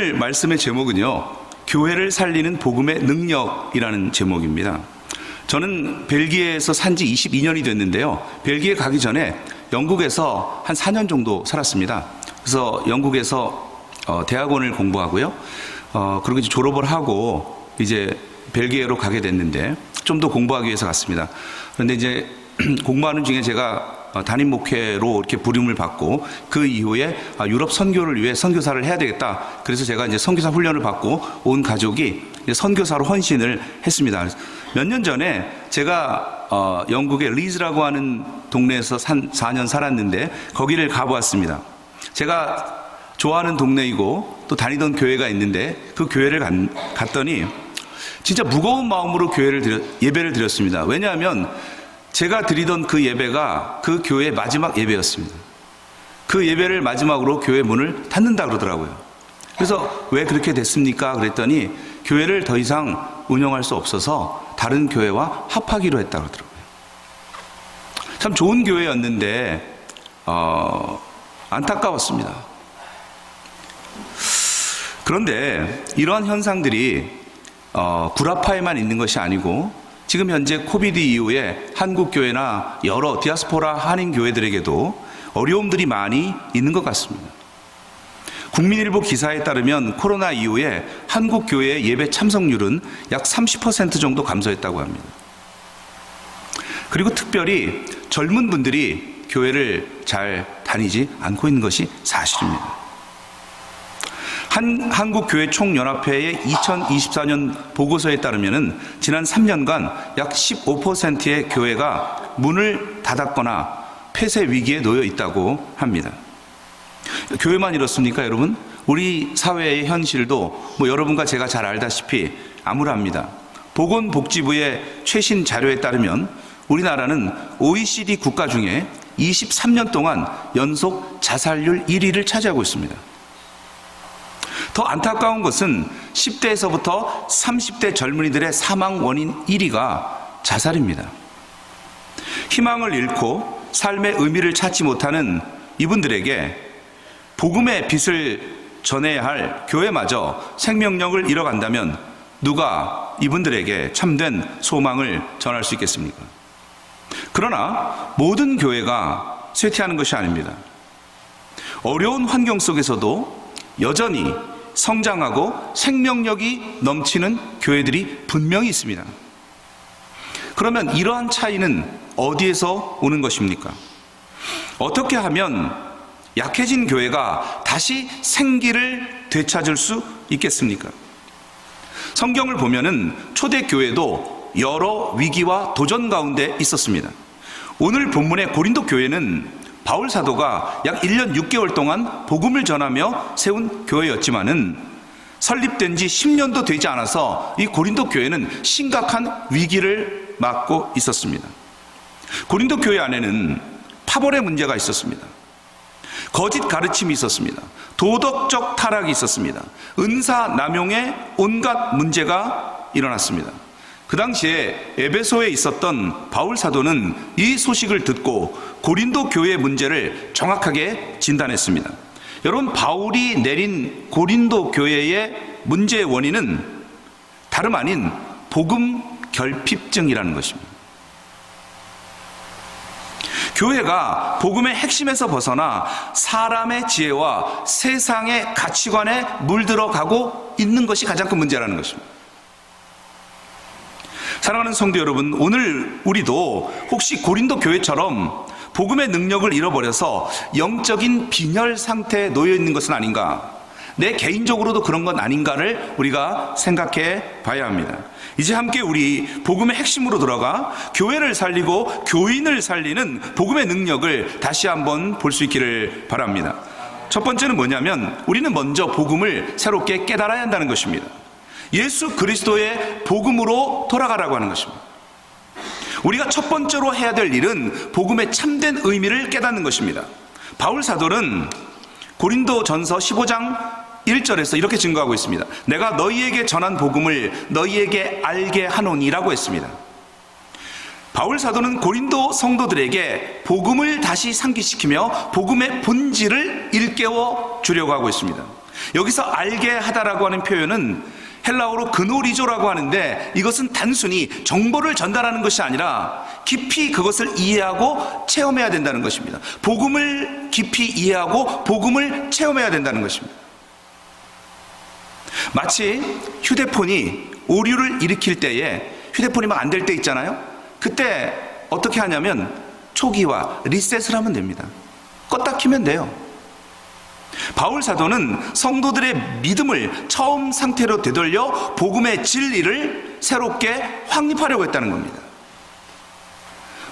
오늘 말씀의 제목은요, 교회를 살리는 복음의 능력이라는 제목입니다. 저는 벨기에에서 산지 22년이 됐는데요, 벨기에 가기 전에 영국에서 한 4년 정도 살았습니다. 그래서 영국에서 대학원을 공부하고요, 그리고 이제 졸업을 하고 이제 벨기에로 가게 됐는데 좀 더 공부하기 위해서 갔습니다. 그런데 이제 공부하는 중에 제가 담임 목회로 이렇게 부름을 받고 그 이후에 유럽 선교를 위해 선교사를 해야 되겠다. 그래서 제가 이제 선교사 훈련을 받고 온 가족이 이제 선교사로 헌신을 했습니다. 몇 년 전에 제가 영국의 리즈라고 하는 동네에서 4년 살았는데 거기를 가보았습니다. 제가 좋아하는 동네이고 또 다니던 교회가 있는데 그 교회를 갔더니 진짜 무거운 마음으로 예배를 드렸습니다. 왜냐하면 제가 드리던 그 예배가 그 교회의 마지막 예배였습니다. 그 예배를 마지막으로 교회 문을 닫는다 그러더라고요. 그래서 왜 그렇게 됐습니까? 그랬더니 교회를 더 이상 운영할 수 없어서 다른 교회와 합하기로 했다 그러더라고요. 참 좋은 교회였는데 안타까웠습니다. 그런데 이러한 현상들이 구라파에만 있는 것이 아니고 지금 현재 코비드 이후에 한국교회나 여러 디아스포라 한인교회들에게도 어려움들이 많이 있는 것 같습니다. 국민일보 기사에 따르면 코로나 이후에 한국교회의 예배 참석률은 약 30% 정도 감소했다고 합니다. 그리고 특별히 젊은 분들이 교회를 잘 다니지 않고 있는 것이 사실입니다. 한국교회 총연합회의 2024년 보고서에 따르면 지난 3년간 약 15%의 교회가 문을 닫았거나 폐쇄 위기에 놓여 있다고 합니다. 교회만 이렇습니까, 여러분? 우리 사회의 현실도 여러분과 제가 잘 알다시피 암울합니다. 보건복지부의 최신 자료에 따르면 우리나라는 OECD 국가 중에 23년 동안 연속 자살률 1위를 차지하고 있습니다. 더 안타까운 것은 10대에서부터 30대 젊은이들의 사망 원인 1위가 자살입니다. 희망을 잃고 삶의 의미를 찾지 못하는 이분들에게 복음의 빛을 전해야 할 교회마저 생명력을 잃어간다면 누가 이분들에게 참된 소망을 전할 수 있겠습니까? 그러나 모든 교회가 쇠퇴하는 것이 아닙니다. 어려운 환경 속에서도 여전히 성장하고 생명력이 넘치는 교회들이 분명히 있습니다. 그러면 이러한 차이는 어디에서 오는 것입니까? 어떻게 하면 약해진 교회가 다시 생기를 되찾을 수 있겠습니까? 성경을 보면은 초대교회도 여러 위기와 도전 가운데 있었습니다. 오늘 본문의 고린도 교회는 바울 사도가 약 1년 6개월 동안 복음을 전하며 세운 교회였지만은 설립된 지 10년도 되지 않아서 이 고린도 교회는 심각한 위기를 맞고 있었습니다. 고린도 교회 안에는 파벌의 문제가 있었습니다. 거짓 가르침이 있었습니다. 도덕적 타락이 있었습니다. 은사 남용의 온갖 문제가 일어났습니다. 그 당시에 에베소에 있었던 바울 사도는 이 소식을 듣고 고린도 교회의 문제를 정확하게 진단했습니다. 여러분, 바울이 내린 고린도 교회의 문제의 원인은 다름 아닌 복음 결핍증이라는 것입니다. 교회가 복음의 핵심에서 벗어나 사람의 지혜와 세상의 가치관에 물들어가고 있는 것이 가장 큰 문제라는 것입니다. 사랑하는 성도 여러분, 오늘 우리도 혹시 고린도 교회처럼 복음의 능력을 잃어버려서 영적인 빈혈 상태에 놓여 있는 것은 아닌가, 내 개인적으로도 그런 건 아닌가를 우리가 생각해 봐야 합니다. 이제 함께 우리 복음의 핵심으로 들어가 교회를 살리고 교인을 살리는 복음의 능력을 다시 한번 볼 수 있기를 바랍니다. 첫 번째는 뭐냐면 우리는 먼저 복음을 새롭게 깨달아야 한다는 것입니다. 예수 그리스도의 복음으로 돌아가라고 하는 것입니다. 우리가 첫 번째로 해야 될 일은 복음의 참된 의미를 깨닫는 것입니다. 바울 사도는 고린도전서 15장 1절에서 이렇게 증거하고 있습니다. 내가 너희에게 전한 복음을 너희에게 알게 하노니라고 했습니다. 바울 사도는 고린도 성도들에게 복음을 다시 상기시키며 복음의 본질을 일깨워 주려고 하고 있습니다. 여기서 알게 하다라고 하는 표현은 헬라어로 그노리조라고 하는데, 이것은 단순히 정보를 전달하는 것이 아니라 깊이 그것을 이해하고 체험해야 된다는 것입니다. 복음을 깊이 이해하고 복음을 체험해야 된다는 것입니다. 마치 휴대폰이 오류를 일으킬 때에, 휴대폰이 막 안 될 때 있잖아요. 그때 어떻게 하냐면 초기화, 리셋을 하면 됩니다. 껐다 키면 돼요. 바울 사도는 성도들의 믿음을 처음 상태로 되돌려 복음의 진리를 새롭게 확립하려고 했다는 겁니다.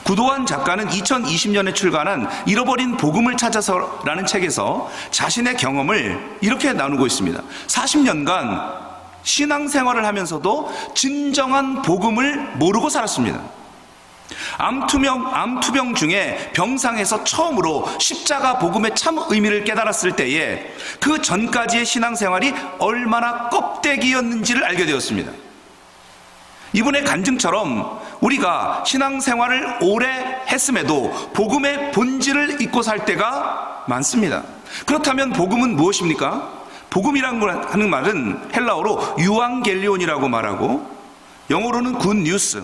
구도환 작가는 2020년에 출간한 잃어버린 복음을 찾아서라는 책에서 자신의 경험을 이렇게 나누고 있습니다. 40년간 신앙생활을 하면서도 진정한 복음을 모르고 살았습니다. 암투병 중에 병상에서 처음으로 십자가 복음의 참 의미를 깨달았을 때에 그 전까지의 신앙생활이 얼마나 껍데기였는지를 알게 되었습니다. 이분의 간증처럼 우리가 신앙생활을 오래 했음에도 복음의 본질을 잊고 살 때가 많습니다. 그렇다면 복음은 무엇입니까? 복음이라고 하는 말은 헬라어로 유앙겔리온이라고 말하고, 영어로는 굿 뉴스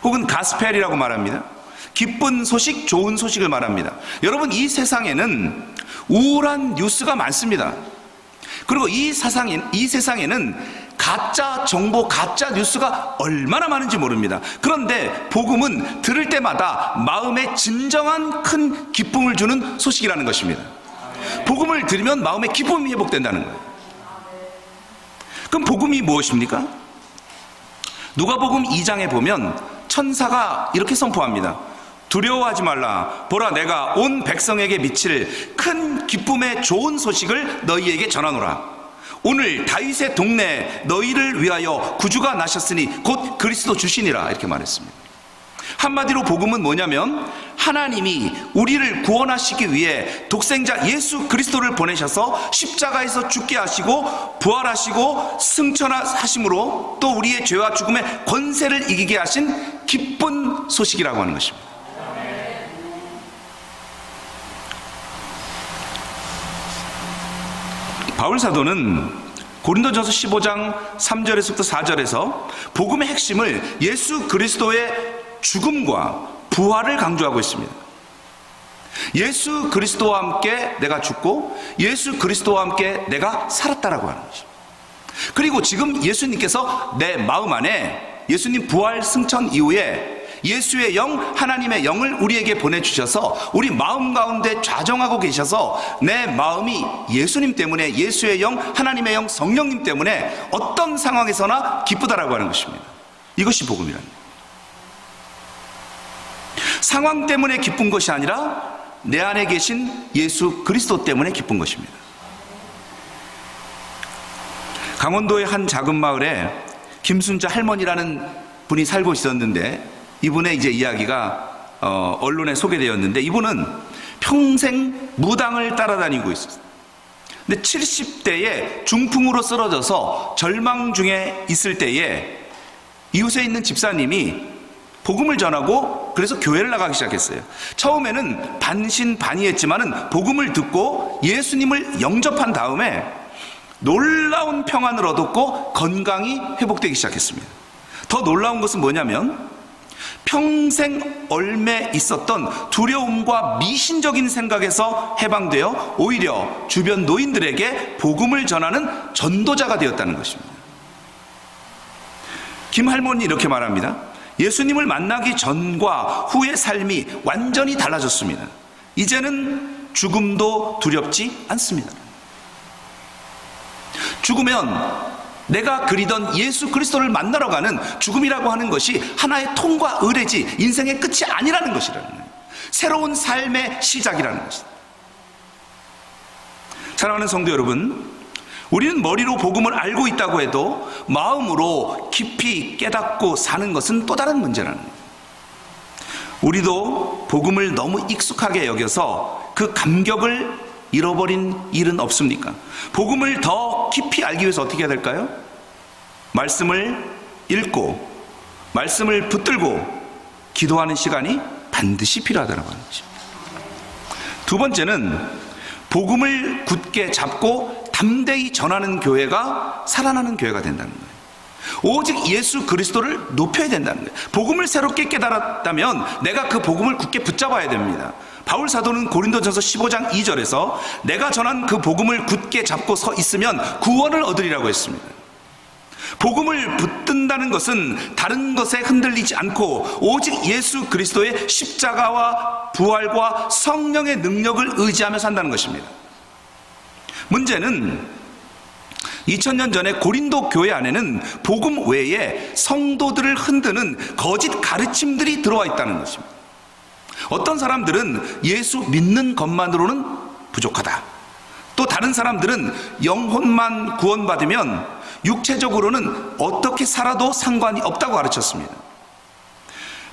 혹은 가스펠이라고 말합니다. 기쁜 소식, 좋은 소식을 말합니다. 여러분, 이 세상에는 우울한 뉴스가 많습니다. 그리고 이 세상에는 가짜 정보, 가짜 뉴스가 얼마나 많은지 모릅니다. 그런데 복음은 들을 때마다 마음에 진정한 큰 기쁨을 주는 소식이라는 것입니다. 복음을 들으면 마음의 기쁨이 회복된다는 거예요. 그럼 복음이 무엇입니까? 누가복음 2장에 보면 천사가 이렇게 선포합니다. 두려워하지 말라. 보라, 내가 온 백성에게 미칠 큰 기쁨의 좋은 소식을 너희에게 전하노라. 오늘 다윗의 동네에 너희를 위하여 구주가 나셨으니 곧 그리스도 주시니라. 이렇게 말했습니다. 한마디로 복음은 뭐냐면 하나님이 우리를 구원하시기 위해 독생자 예수 그리스도를 보내셔서 십자가에서 죽게 하시고 부활하시고 승천하심으로 또 우리의 죄와 죽음의 권세를 이기게 하신 기쁜 소식이라고 하는 것입니다. 바울 사도는 고린도전서 15장 3절에서부터 4절에서 복음의 핵심을 예수 그리스도의 죽음과 부활을 강조하고 있습니다. 예수 그리스도와 함께 내가 죽고 예수 그리스도와 함께 내가 살았다라고 하는 것입니다. 그리고 지금 예수님께서 내 마음 안에, 예수님 부활 승천 이후에 예수의 영, 하나님의 영을 우리에게 보내주셔서 우리 마음 가운데 좌정하고 계셔서 내 마음이 예수님 때문에, 예수의 영, 하나님의 영, 성령님 때문에 어떤 상황에서나 기쁘다라고 하는 것입니다. 이것이 복음이라는 거예요. 상황 때문에 기쁜 것이 아니라 내 안에 계신 예수 그리스도 때문에 기쁜 것입니다. 강원도의 한 작은 마을에 김순자 할머니라는 분이 살고 있었는데, 이분의 이제 이야기가 언론에 소개되었는데, 이분은 평생 무당을 따라다니고 있었어요. 근데 70대에 중풍으로 쓰러져서 절망 중에 있을 때에 이웃에 있는 집사님이 복음을 전하고 그래서 교회를 나가기 시작했어요. 처음에는 반신반의했지만은 복음을 듣고 예수님을 영접한 다음에 놀라운 평안을 얻었고 건강이 회복되기 시작했습니다. 더 놀라운 것은 뭐냐면 평생 얽매 있었던 두려움과 미신적인 생각에서 해방되어 오히려 주변 노인들에게 복음을 전하는 전도자가 되었다는 것입니다. 김 할머니 이렇게 말합니다. 예수님을 만나기 전과 후의 삶이 완전히 달라졌습니다. 이제는 죽음도 두렵지 않습니다. 죽으면 내가 그리던 예수 그리스도를 만나러 가는 죽음이라고 하는 것이 하나의 통과 의례지 인생의 끝이 아니라는 것이라는 거예요. 새로운 삶의 시작이라는 것입니다. 사랑하는 성도 여러분, 우리는 머리로 복음을 알고 있다고 해도 마음으로 깊이 깨닫고 사는 것은 또 다른 문제라는 거예요. 우리도 복음을 너무 익숙하게 여겨서 그 감격을 잃어버린 일은 없습니까? 복음을 더 깊이 알기 위해서 어떻게 해야 될까요? 말씀을 읽고 말씀을 붙들고 기도하는 시간이 반드시 필요하다고 하는 것입니다. 두 번째는 복음을 굳게 잡고 담대히 전하는 교회가 살아나는 교회가 된다는 거예요. 오직 예수 그리스도를 높여야 된다는 거예요. 복음을 새롭게 깨달았다면 내가 그 복음을 굳게 붙잡아야 됩니다. 바울 사도는 고린도전서 15장 2절에서 내가 전한 그 복음을 굳게 잡고 서 있으면 구원을 얻으리라고 했습니다. 복음을 붙든다는 것은 다른 것에 흔들리지 않고 오직 예수 그리스도의 십자가와 부활과 성령의 능력을 의지하며 산다는 것입니다. 문제는 2000년 전에 고린도 교회 안에는 복음 외에 성도들을 흔드는 거짓 가르침들이 들어와 있다는 것입니다. 어떤 사람들은 예수 믿는 것만으로는 부족하다. 또 다른 사람들은 영혼만 구원받으면 육체적으로는 어떻게 살아도 상관이 없다고 가르쳤습니다.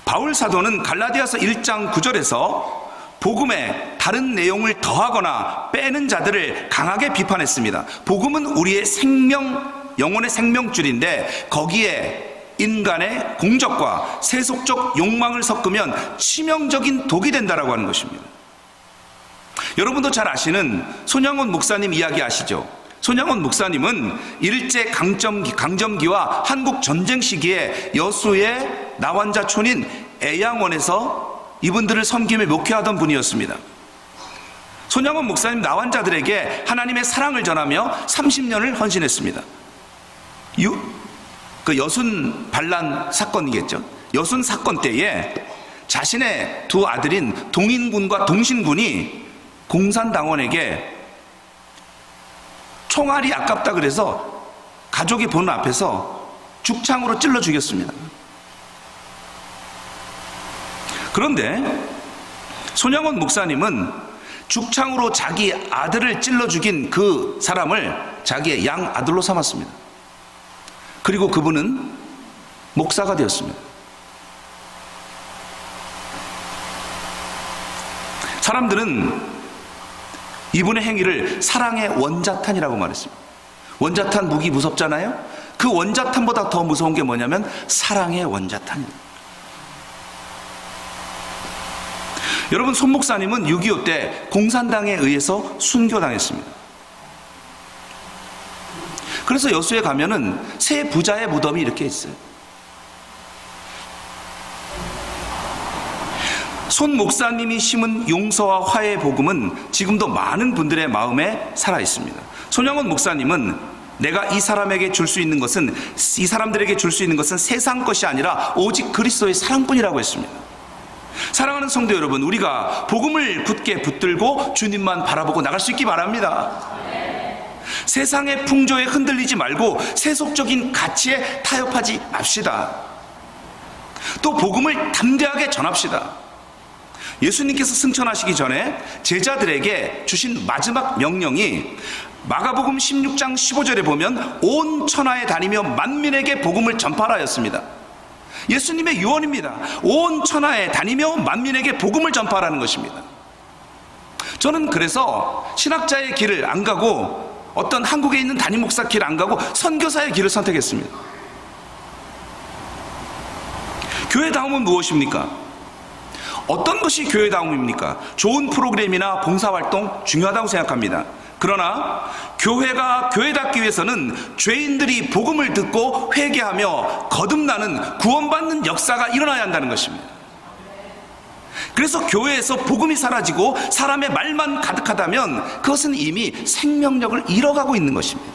바울 사도는 갈라디아서 1장 9절에서 복음에 다른 내용을 더하거나 빼는 자들을 강하게 비판했습니다. 복음은 우리의 영혼의 생명줄인데 거기에 인간의 공적과 세속적 욕망을 섞으면 치명적인 독이 된다라고 하는 것입니다. 여러분도 잘 아시는 손양원 목사님 이야기 아시죠? 손양원 목사님은 일제 강점기와 한국 전쟁 시기에 여수의 나환자촌인 애양원에서 이분들을 섬기며 목회하던 분이었습니다. 손양원 목사님 나환자들에게 하나님의 사랑을 전하며 30년을 헌신했습니다. 그 여순 반란 사건이겠죠. 여순 사건 때에 자신의 두 아들인 동인군과 동신군이 공산당원에게 총알이 아깝다 그래서 가족이 보는 앞에서 죽창으로 찔러 죽였습니다. 그런데 손양원 목사님은 죽창으로 자기 아들을 찔러 죽인 그 사람을 자기의 양 아들로 삼았습니다. 그리고 그분은 목사가 되었습니다. 사람들은 이분의 행위를 사랑의 원자탄이라고 말했습니다. 원자탄 무기 무섭잖아요? 그 원자탄보다 더 무서운 게 뭐냐면 사랑의 원자탄입니다. 여러분, 손 목사님은 6.25 때 공산당에 의해서 순교당했습니다. 그래서 여수에 가면은 세 부자의 무덤이 이렇게 있어요. 손 목사님이 심은 용서와 화해의 복음은 지금도 많은 분들의 마음에 살아 있습니다. 손양원 목사님은 내가 이 사람들에게 줄 수 있는 것은 세상 것이 아니라 오직 그리스도의 사랑뿐이라고 했습니다. 사랑하는 성도 여러분, 우리가 복음을 굳게 붙들고 주님만 바라보고 나갈 수 있기 바랍니다. 세상의 풍조에 흔들리지 말고 세속적인 가치에 타협하지 맙시다. 또 복음을 담대하게 전합시다. 예수님께서 승천하시기 전에 제자들에게 주신 마지막 명령이 마가복음 16장 15절에 보면 온 천하에 다니며 만민에게 복음을 전파하였습니다. 예수님의 유언입니다. 온 천하에 다니며 만민에게 복음을 전파하라는 것입니다. 저는 그래서 신학자의 길을 안 가고 어떤 한국에 있는 담임 목사 길을 안 가고 선교사의 길을 선택했습니다. 교회다움은 무엇입니까? 어떤 것이 교회다움입니까? 좋은 프로그램이나 봉사활동 중요하다고 생각합니다. 그러나 교회가 교회답기 위해서는 죄인들이 복음을 듣고 회개하며 거듭나는 구원받는 역사가 일어나야 한다는 것입니다. 그래서 교회에서 복음이 사라지고 사람의 말만 가득하다면 그것은 이미 생명력을 잃어가고 있는 것입니다.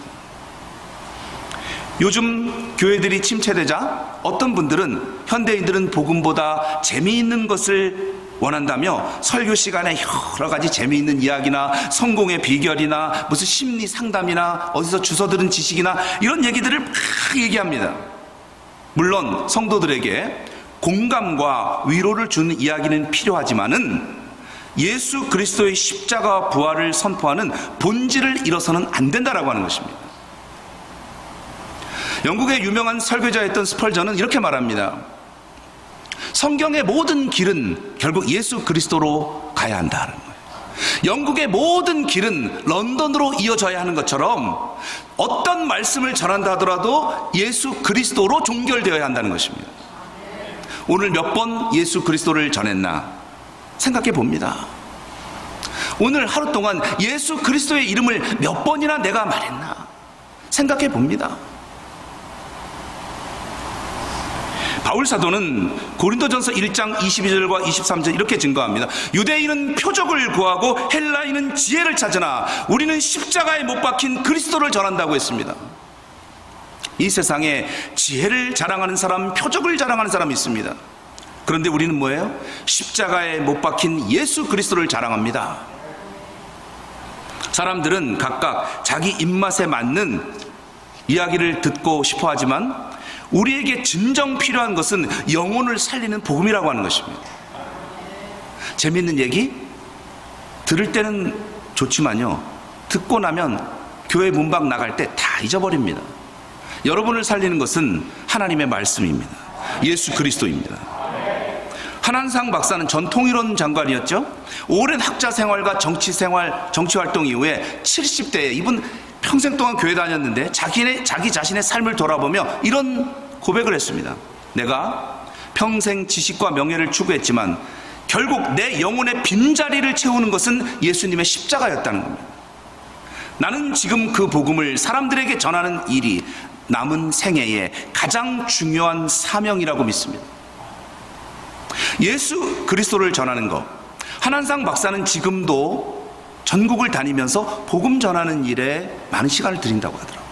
요즘 교회들이 침체되자 어떤 분들은 현대인들은 복음보다 재미있는 것을 원한다며 설교 시간에 여러 가지 재미있는 이야기나 성공의 비결이나 무슨 심리 상담이나 어디서 주워 들은 지식이나 이런 얘기들을 막 얘기합니다. 물론 성도들에게 공감과 위로를 주는 이야기는 필요하지만은 예수 그리스도의 십자가와 부활을 선포하는 본질을 잃어서는 안 된다라고 하는 것입니다. 영국의 유명한 설교자였던 스펄전은 이렇게 말합니다. 성경의 모든 길은 결국 예수 그리스도로 가야 한다는 거예요. 영국의 모든 길은 런던으로 이어져야 하는 것처럼 어떤 말씀을 전한다 하더라도 예수 그리스도로 종결되어야 한다는 것입니다. 오늘 몇 번 예수 그리스도를 전했나 생각해 봅니다. 오늘 하루 동안 예수 그리스도의 이름을 몇 번이나 내가 말했나 생각해 봅니다. 바울 사도는 고린도전서 1장 22절과 23절 이렇게 증거합니다. 유대인은 표적을 구하고 헬라인은 지혜를 찾으나 우리는 십자가에 못 박힌 그리스도를 전한다고 했습니다. 이 세상에 지혜를 자랑하는 사람, 표적을 자랑하는 사람이 있습니다. 그런데 우리는 뭐예요? 십자가에 못 박힌 예수 그리스도를 자랑합니다. 사람들은 각각 자기 입맛에 맞는 이야기를 듣고 싶어 하지만 우리에게 진정 필요한 것은 영혼을 살리는 복음이라고 하는 것입니다. 재밌는 얘기? 들을 때는 좋지만요, 듣고 나면 교회 문 밖 나갈 때 다 잊어버립니다. 여러분을 살리는 것은 하나님의 말씀입니다. 예수 그리스도입니다. 한한상 박사는 전 통일원 장관이었죠. 오랜 학자 생활과 정치 활동 이후에 70대에 이분 평생 동안 교회 다녔는데 자기 자신의 삶을 돌아보며 이런 고백을 했습니다. 내가 평생 지식과 명예를 추구했지만 결국 내 영혼의 빈자리를 채우는 것은 예수님의 십자가였다는 겁니다. 나는 지금 그 복음을 사람들에게 전하는 일이 남은 생애의 가장 중요한 사명이라고 믿습니다. 예수 그리스도를 전하는 것, 한한상 박사는 지금도 전국을 다니면서 복음 전하는 일에 많은 시간을 들인다고 하더라고요.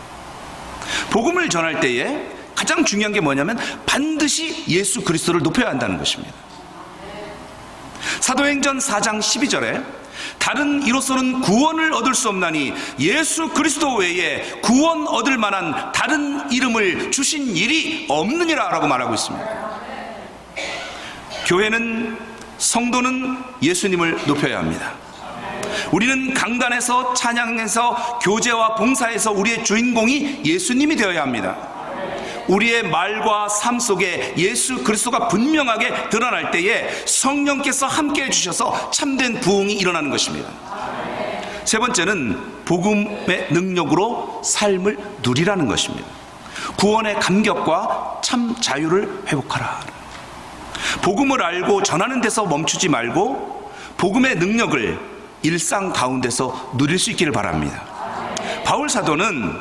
복음을 전할 때에 가장 중요한 게 뭐냐면 반드시 예수 그리스도를 높여야 한다는 것입니다. 사도행전 4장 12절에 다른 이로서는 구원을 얻을 수 없나니 예수 그리스도 외에 구원 얻을 만한 다른 이름을 주신 일이 없느니라 라고 말하고 있습니다. 교회는, 성도는 예수님을 높여야 합니다. 우리는 강단에서, 찬양에서, 교제와 봉사에서 우리의 주인공이 예수님이 되어야 합니다. 우리의 말과 삶 속에 예수 그리스도가 분명하게 드러날 때에 성령께서 함께 해주셔서 참된 부흥이 일어나는 것입니다. 세 번째는 복음의 능력으로 삶을 누리라는 것입니다. 구원의 감격과 참 자유를 회복하라. 복음을 알고 전하는 데서 멈추지 말고 복음의 능력을 일상 가운데서 누릴 수 있기를 바랍니다. 바울 사도는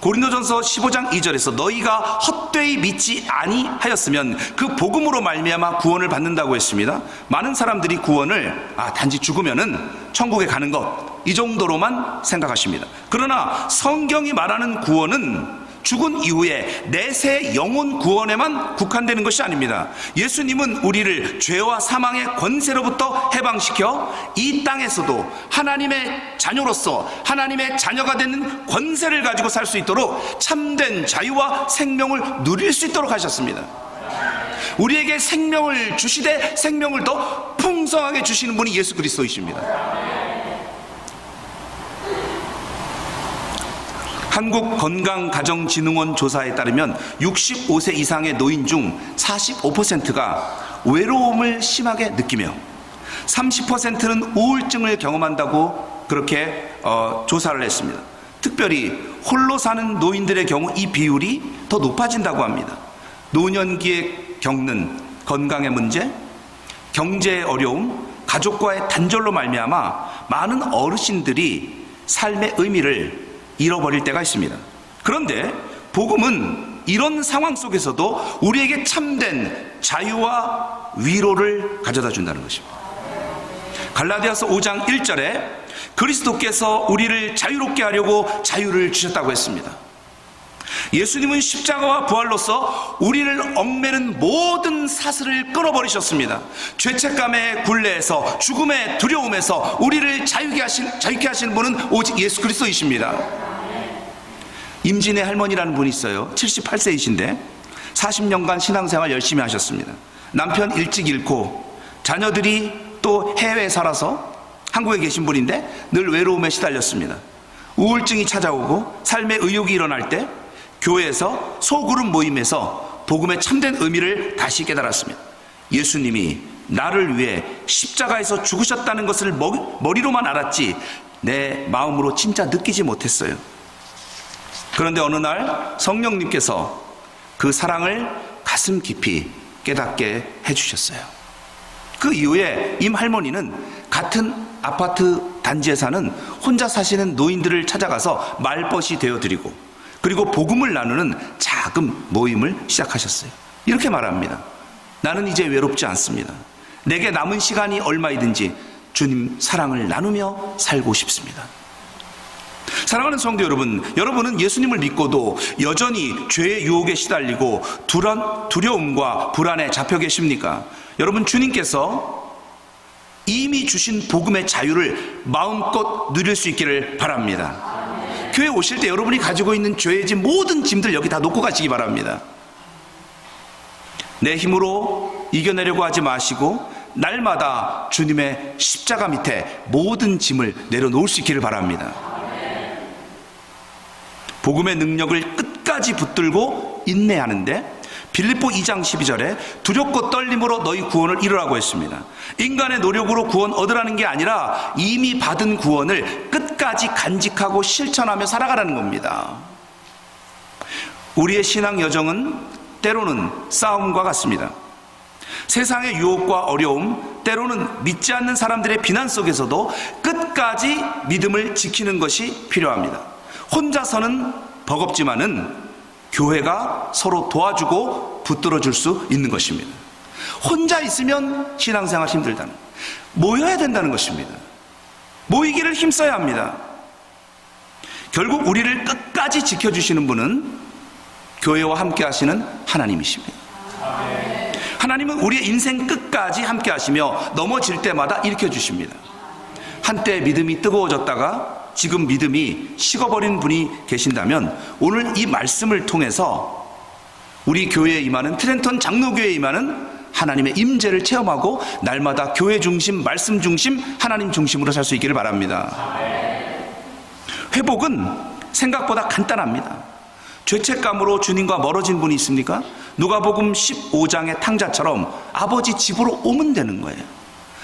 고린도전서 15장 2절에서 너희가 헛되이 믿지 아니하였으면 그 복음으로 말미암아 구원을 받는다고 했습니다. 많은 사람들이 구원을 단지 죽으면은 천국에 가는 것, 이 정도로만 생각하십니다. 그러나 성경이 말하는 구원은 죽은 이후에 내세 영혼 구원에만 국한되는 것이 아닙니다. 예수님은 우리를 죄와 사망의 권세로부터 해방시켜 이 땅에서도 하나님의 자녀로서 하나님의 자녀가 되는 권세를 가지고 살 수 있도록 참된 자유와 생명을 누릴 수 있도록 하셨습니다. 우리에게 생명을 주시되 생명을 더 풍성하게 주시는 분이 예수 그리스도이십니다. 한국건강가정진흥원 조사에 따르면 65세 이상의 노인 중 45%가 외로움을 심하게 느끼며 30%는 우울증을 경험한다고 그렇게 조사를 했습니다. 특별히 홀로 사는 노인들의 경우 이 비율이 더 높아진다고 합니다. 노년기에 겪는 건강의 문제, 경제의 어려움, 가족과의 단절로 말미암아 많은 어르신들이 삶의 의미를 잃어버릴 때가 있습니다. 그런데 복음은 이런 상황 속에서도 우리에게 참된 자유와 위로를 가져다 준다는 것입니다. 갈라디아서 5장 1절에 그리스도께서 우리를 자유롭게 하려고 자유를 주셨다고 했습니다. 예수님은 십자가와 부활로서 우리를 얽매는 모든 사슬을 끊어버리셨습니다. 죄책감의 굴레에서, 죽음의 두려움에서 우리를 자유케 하시는 분은 오직 예수 그리스도이십니다. 임진의 할머니라는 분이 있어요. 78세이신데 40년간 신앙생활 열심히 하셨습니다. 남편 일찍 잃고 자녀들이 또 해외에 살아서 한국에 계신 분인데 늘 외로움에 시달렸습니다. 우울증이 찾아오고 삶의 의욕이 일어날 때 교회에서 소그룹 모임에서 복음의 참된 의미를 다시 깨달았습니다. 예수님이 나를 위해 십자가에서 죽으셨다는 것을 머리로만 알았지 내 마음으로 진짜 느끼지 못했어요. 그런데 어느 날 성령님께서 그 사랑을 가슴 깊이 깨닫게 해주셨어요. 그 이후에 임 할머니는 같은 아파트 단지에 사는 혼자 사시는 노인들을 찾아가서 말벗이 되어드리고, 그리고 복음을 나누는 작은 모임을 시작하셨어요. 이렇게 말합니다. 나는 이제 외롭지 않습니다. 내게 남은 시간이 얼마이든지 주님 사랑을 나누며 살고 싶습니다. 사랑하는 성도 여러분, 여러분은 예수님을 믿고도 여전히 죄의 유혹에 시달리고 두려움과 불안에 잡혀 계십니까? 여러분, 주님께서 이미 주신 복음의 자유를 마음껏 누릴 수 있기를 바랍니다. 교회 오실 때 여러분이 가지고 있는 죄의 짐, 모든 짐들 여기 다 놓고 가시기 바랍니다. 내 힘으로 이겨내려고 하지 마시고 날마다 주님의 십자가 밑에 모든 짐을 내려놓을 수 있기를 바랍니다. 복음의 능력을 끝까지 붙들고 인내하는데 빌립보 2장 12절에 두렵고 떨림으로 너희 구원을 이루라고 했습니다. 인간의 노력으로 구원 얻으라는 게 아니라 이미 받은 구원을 끝까지 간직하고 실천하며 살아가라는 겁니다. 우리의 신앙 여정은 때로는 싸움과 같습니다. 세상의 유혹과 어려움, 때로는 믿지 않는 사람들의 비난 속에서도 끝까지 믿음을 지키는 것이 필요합니다. 혼자서는 버겁지만은 교회가 서로 도와주고 붙들어줄 수 있는 것입니다. 혼자 있으면 신앙생활 힘들다는, 모여야 된다는 것입니다. 모이기를 힘써야 합니다. 결국 우리를 끝까지 지켜주시는 분은 교회와 함께 하시는 하나님이십니다. 하나님은 우리의 인생 끝까지 함께 하시며 넘어질 때마다 일으켜주십니다. 한때 믿음이 뜨거워졌다가 지금 믿음이 식어버린 분이 계신다면 오늘 이 말씀을 통해서 우리 교회에 임하는, 트렌턴 장로교회에 임하는 하나님의 임재를 체험하고 날마다 교회 중심, 말씀 중심, 하나님 중심으로 살 수 있기를 바랍니다. 회복은 생각보다 간단합니다. 죄책감으로 주님과 멀어진 분이 있습니까? 누가복음 15장의 탕자처럼 아버지 집으로 오면 되는 거예요.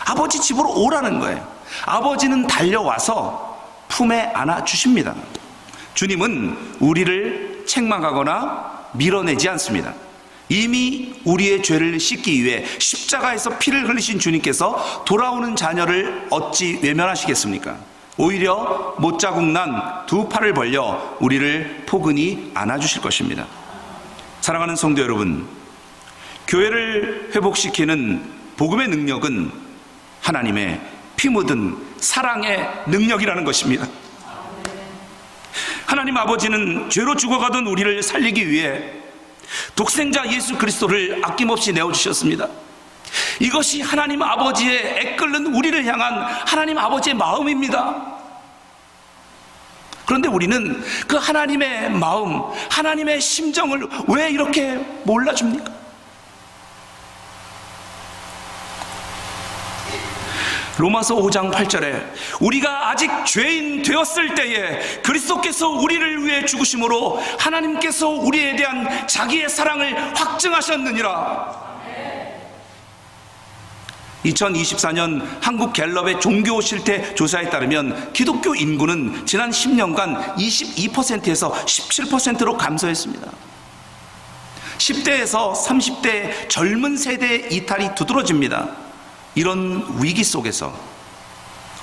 아버지 집으로 오라는 거예요. 아버지는 달려와서 품에 안아주십니다. 주님은 우리를 책망하거나 밀어내지 않습니다. 이미 우리의 죄를 씻기 위해 십자가에서 피를 흘리신 주님께서 돌아오는 자녀를 어찌 외면하시겠습니까? 오히려 못자국 난 두 팔을 벌려 우리를 포근히 안아주실 것입니다. 사랑하는 성도 여러분, 교회를 회복시키는 복음의 능력은 하나님의 피 묻은 사랑의 능력이라는 것입니다. 하나님 아버지는 죄로 죽어가던 우리를 살리기 위해 독생자 예수 그리스도를 아낌없이 내어주셨습니다. 이것이 하나님 아버지의 애끓는 우리를 향한 하나님 아버지의 마음입니다. 그런데 우리는 그 하나님의 마음, 하나님의 심정을 왜 이렇게 몰라줍니까? 로마서 5장 8절에 우리가 아직 죄인 되었을 때에 그리스도께서 우리를 위해 죽으심으로 하나님께서 우리에 대한 자기의 사랑을 확증하셨느니라. 2024년 한국 갤럽의 종교 실태 조사에 따르면 기독교 인구는 지난 10년간 22%에서 17%로 감소했습니다. 10대에서 30대 젊은 세대의 이탈이 두드러집니다. 이런 위기 속에서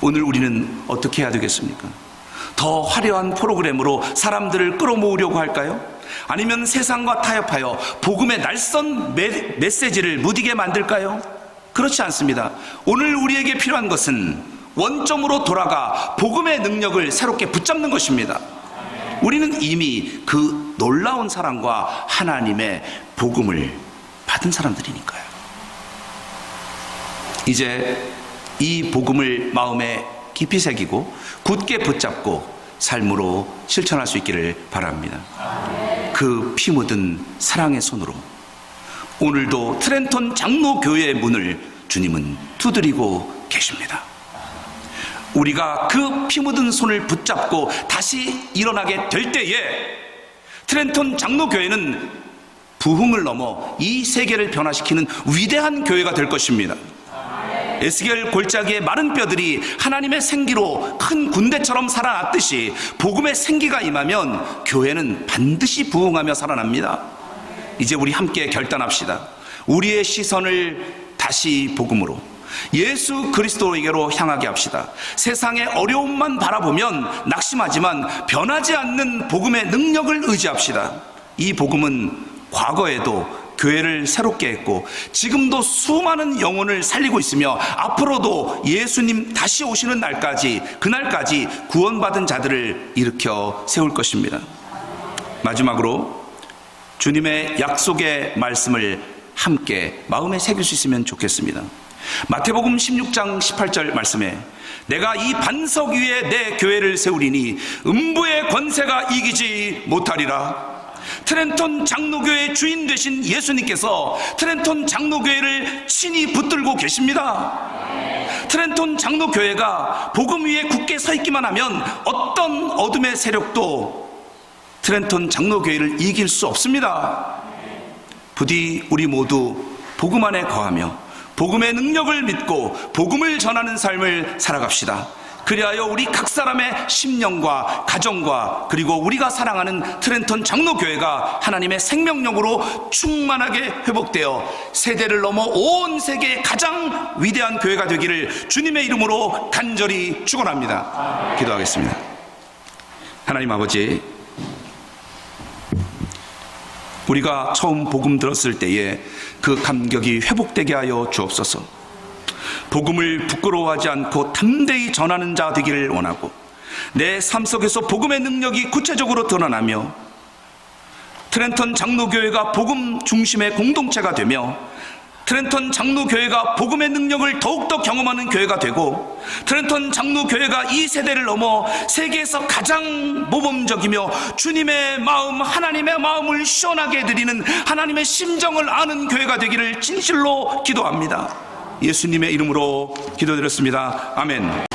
오늘 우리는 어떻게 해야 되겠습니까? 더 화려한 프로그램으로 사람들을 끌어모으려고 할까요? 아니면 세상과 타협하여 복음의 날선 메시지를 무디게 만들까요? 그렇지 않습니다. 오늘 우리에게 필요한 것은 원점으로 돌아가 복음의 능력을 새롭게 붙잡는 것입니다. 우리는 이미 그 놀라운 사랑과 하나님의 복음을 받은 사람들이니까요. 이제 이 복음을 마음에 깊이 새기고 굳게 붙잡고 삶으로 실천할 수 있기를 바랍니다. 그 피 묻은 사랑의 손으로 오늘도 트렌턴 장로교회의 문을 주님은 두드리고 계십니다. 우리가 그 피 묻은 손을 붙잡고 다시 일어나게 될 때에 트렌턴 장로교회는 부흥을 넘어 이 세계를 변화시키는 위대한 교회가 될 것입니다. 에스겔 골짜기의 마른 뼈들이 하나님의 생기로 큰 군대처럼 살아났듯이 복음의 생기가 임하면 교회는 반드시 부흥하며 살아납니다. 이제 우리 함께 결단합시다. 우리의 시선을 다시 복음으로, 예수 그리스도에게로 향하게 합시다. 세상의 어려움만 바라보면 낙심하지만 변하지 않는 복음의 능력을 의지합시다. 이 복음은 과거에도 교회를 새롭게 했고 지금도 수많은 영혼을 살리고 있으며 앞으로도 예수님 다시 오시는 날까지, 그날까지 구원받은 자들을 일으켜 세울 것입니다. 마지막으로 주님의 약속의 말씀을 함께 마음에 새길 수 있으면 좋겠습니다. 마태복음 16장 18절 말씀에 내가 이 반석 위에 내 교회를 세우리니 음부의 권세가 이기지 못하리라. 트렌톤 장로교회 주인 되신 예수님께서 트렌톤 장로교회를 친히 붙들고 계십니다. 트렌톤 장로교회가 복음 위에 굳게 서 있기만 하면 어떤 어둠의 세력도 트렌톤 장로교회를 이길 수 없습니다. 부디 우리 모두 복음 안에 거하며 복음의 능력을 믿고 복음을 전하는 삶을 살아갑시다. 그리하여 우리 각 사람의 심령과 가정과 그리고 우리가 사랑하는 트렌턴 장로교회가 하나님의 생명력으로 충만하게 회복되어 세대를 넘어 온 세계의 가장 위대한 교회가 되기를 주님의 이름으로 간절히 축원합니다. 기도하겠습니다. 하나님 아버지, 우리가 처음 복음 들었을 때에 그 감격이 회복되게 하여 주옵소서. 복음을 부끄러워하지 않고 담대히 전하는 자 되기를 원하고 내 삶 속에서 복음의 능력이 구체적으로 드러나며 트렌턴 장로교회가 복음 중심의 공동체가 되며 트렌턴 장로교회가 복음의 능력을 더욱더 경험하는 교회가 되고 트렌턴 장로교회가 이 세대를 넘어 세계에서 가장 모범적이며 주님의 마음, 하나님의 마음을 시원하게 해드리는 하나님의 심정을 아는 교회가 되기를 진실로 기도합니다. 예수님의 이름으로 기도드렸습니다. 아멘.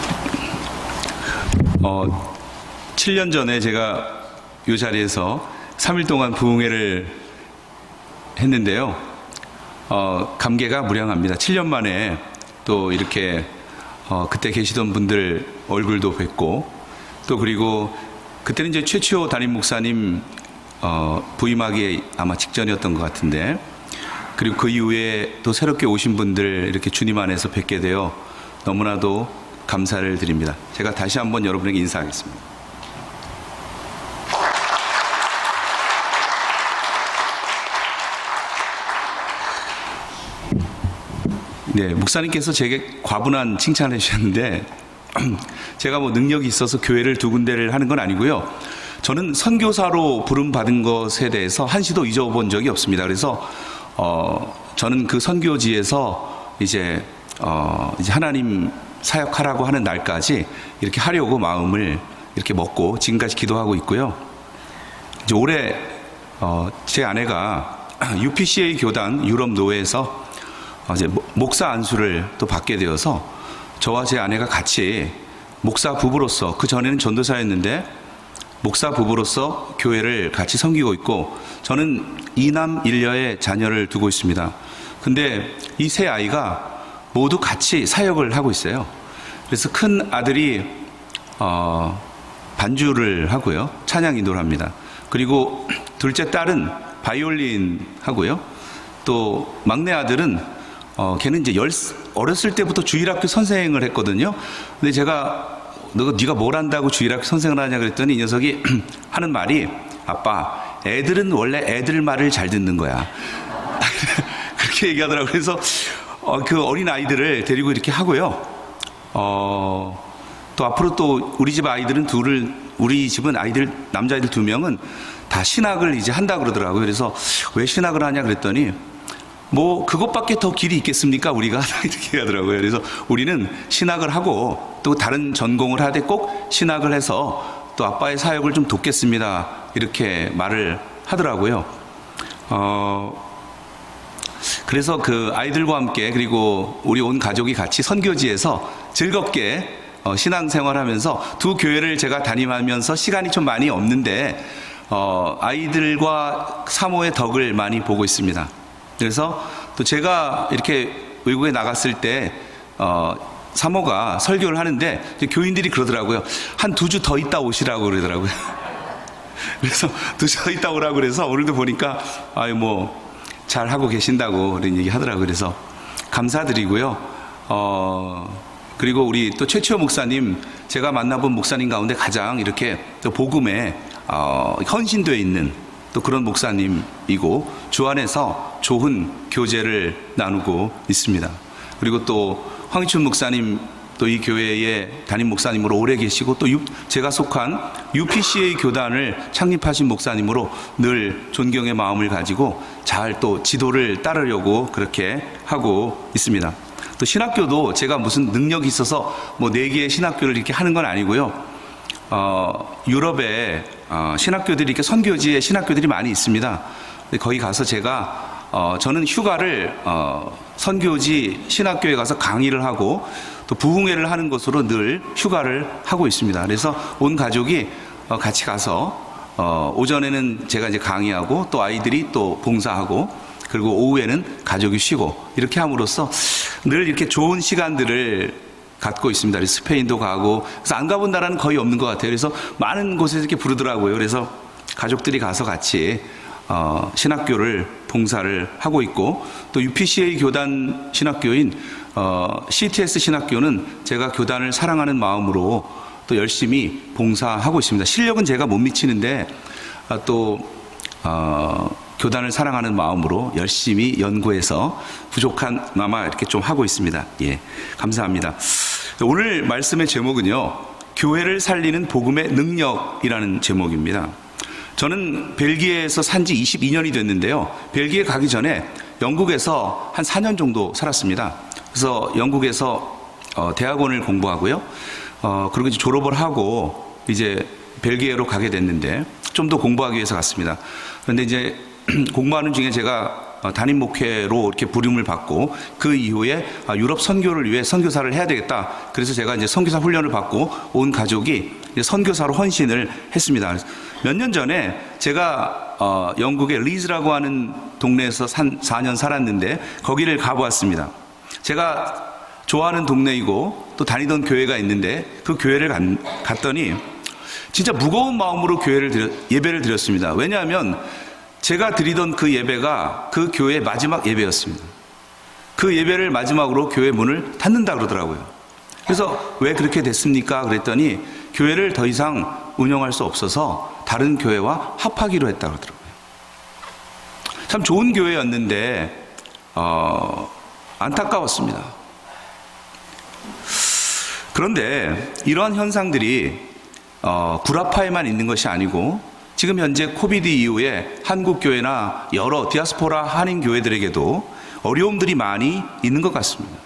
7년 전에 제가 이 자리에서 3일 동안 부흥회를 했는데요. 감개가 무량합니다. 7년 만에 또 이렇게 그때 계시던 분들 얼굴도 뵙고 또 그리고 그때는 이제 최치호 담임 목사님 부임하기 아마 직전이었던 것 같은데 그리고 그 이후에 또 새롭게 오신 분들 이렇게 주님 안에서 뵙게 되어 너무나도 감사를 드립니다. 제가 다시 한번 여러분에게 인사하겠습니다. 네, 목사님께서 제게 과분한 칭찬을 해주셨는데 제가 뭐 능력이 있어서 교회를 두 군데를 하는 건 아니고요. 저는 선교사로 부름받은 것에 대해서 한시도 잊어본 적이 없습니다. 그래서 저는 그 선교지에서 이제 하나님 사역하라고 하는 날까지 이렇게 하려고 마음을 이렇게 먹고 지금까지 기도하고 있고요. 이제 올해 제 아내가 UPCA 교단 유럽 노회에서 이제 목사 안수를 또 받게 되어서 저와 제 아내가 같이 목사 부부로서, 그 전에는 전도사였는데 목사 부부로서 교회를 같이 섬기고 있고, 저는 2남 1녀의 자녀를 두고 있습니다. 근데 이 세 아이가 모두 같이 사역을 하고 있어요. 그래서 큰 아들이 반주를 하고요, 찬양 인도를 합니다. 그리고 둘째 딸은 바이올린 하고요, 또 막내 아들은 걔는 이제 어렸을 때부터 주일학교 선생을 했거든요. 근데 제가 네가 뭘 한다고 주일학교 선생을 하냐 그랬더니 이 녀석이 하는 말이, 아빠, 애들은 원래 애들 말을 잘 듣는 거야. 그렇게 얘기하더라고요. 그래서 그 어린 아이들을 데리고 이렇게 하고요. 또 앞으로 또 우리 집 아이들은 우리 집은 아이들, 남자아이들 2명은 다 신학을 이제 한다 그러더라고요. 그래서 왜 신학을 하냐 그랬더니 뭐 그것밖에 더 길이 있겠습니까 우리가, 이렇게 하더라고요. 그래서 우리는 신학을 하고 또 다른 전공을 하되 꼭 신학을 해서 또 아빠의 사역을 좀 돕겠습니다, 이렇게 말을 하더라고요. 그래서 그 아이들과 함께, 그리고 우리 온 가족이 같이 선교지에서 즐겁게 신앙생활하면서 두 교회를 제가 담임하면서 시간이 좀 많이 없는데 아이들과 사모의 덕을 많이 보고 있습니다. 그래서 또 제가 이렇게 외국에 나갔을 때 사모가 설교를 하는데 교인들이 그러더라고요. 한 2주 더 있다 오시라고 그러더라고요. 그래서 2주 더 있다 오라고 그래서 오늘도 보니까 뭐 잘 하고 계신다고 그런 얘기 하더라고요. 그래서 감사드리고요. 그리고 우리 또 최치호 목사님, 제가 만나본 목사님 가운데 가장 이렇게 또 복음에 헌신되어 있는 또 그런 목사님이고, 주 안에서 좋은 교제를 나누고 있습니다. 그리고 또 황희춘 목사님, 또 이 교회의 담임 목사님으로 오래 계시고, 또 제가 속한 UPCA 교단을 창립하신 목사님으로 늘 존경의 마음을 가지고 잘 또 지도를 따르려고 그렇게 하고 있습니다. 또 신학교도 제가 무슨 능력이 있어서 뭐 4개의 신학교를 이렇게 하는 건 아니고요. 유럽에 신학교들이 이렇게 선교지에 신학교들이 많이 있습니다. 거기 가서 제가 저는 휴가를 선교지 신학교에 가서 강의를 하고 또 부흥회를 하는 것으로 늘 휴가를 하고 있습니다. 그래서 온 가족이 같이 가서 오전에는 제가 이제 강의하고 또 아이들이 또 봉사하고, 그리고 오후에는 가족이 쉬고, 이렇게 함으로써 늘 이렇게 좋은 시간들을 갖고 있습니다. 그래서 스페인도 가고, 그래서 안 가본 나라는 거의 없는 것 같아요. 그래서 많은 곳에서 이렇게 부르더라고요. 그래서 가족들이 가서 같이 신학교를 봉사를 하고 있고, 또 UPCA 교단 신학교인 CTS 신학교는 제가 교단을 사랑하는 마음으로 또 열심히 봉사하고 있습니다. 실력은 제가 못 미치는데 교단을 사랑하는 마음으로 열심히 연구해서 부족한나마 이렇게 좀 하고 있습니다. 예, 감사합니다. 오늘 말씀의 제목은요, 교회를 살리는 복음의 능력이라는 제목입니다. 저는 벨기에에서 산지 22년이 됐는데요. 벨기에 가기 전에 영국에서 한 4년 정도 살았습니다. 그래서 영국에서 대학원을 공부하고요. 그리고 이제 졸업을 하고 이제 벨기에로 가게 됐는데, 좀 더 공부하기 위해서 갔습니다. 그런데 이제 공부하는 중에 제가 담임 목회로 이렇게 부름을 받고, 그 이후에 유럽 선교를 위해 선교사를 해야 되겠다. 그래서 제가 이제 선교사 훈련을 받고 온 가족이 이제 선교사로 헌신을 했습니다. 몇 년 전에 제가 영국의 리즈라고 하는 동네에서 4년 살았는데 거기를 가보았습니다. 제가 좋아하는 동네이고 또 다니던 교회가 있는데 그 교회를 갔더니 진짜 무거운 마음으로 예배를 드렸습니다. 왜냐하면 제가 드리던 그 예배가 그 교회의 마지막 예배였습니다. 그 예배를 마지막으로 교회 문을 닫는다 그러더라고요. 그래서 왜 그렇게 됐습니까? 그랬더니 교회를 더 이상 운영할 수 없어서 다른 교회와 합하기로 했다 그러더라고요. 참 좋은 교회였는데 안타까웠습니다. 그런데 이러한 현상들이 구라파에만 있는 것이 아니고, 지금 현재 코비드 이후에 한국교회나 여러 디아스포라 한인교회들에게도 어려움들이 많이 있는 것 같습니다.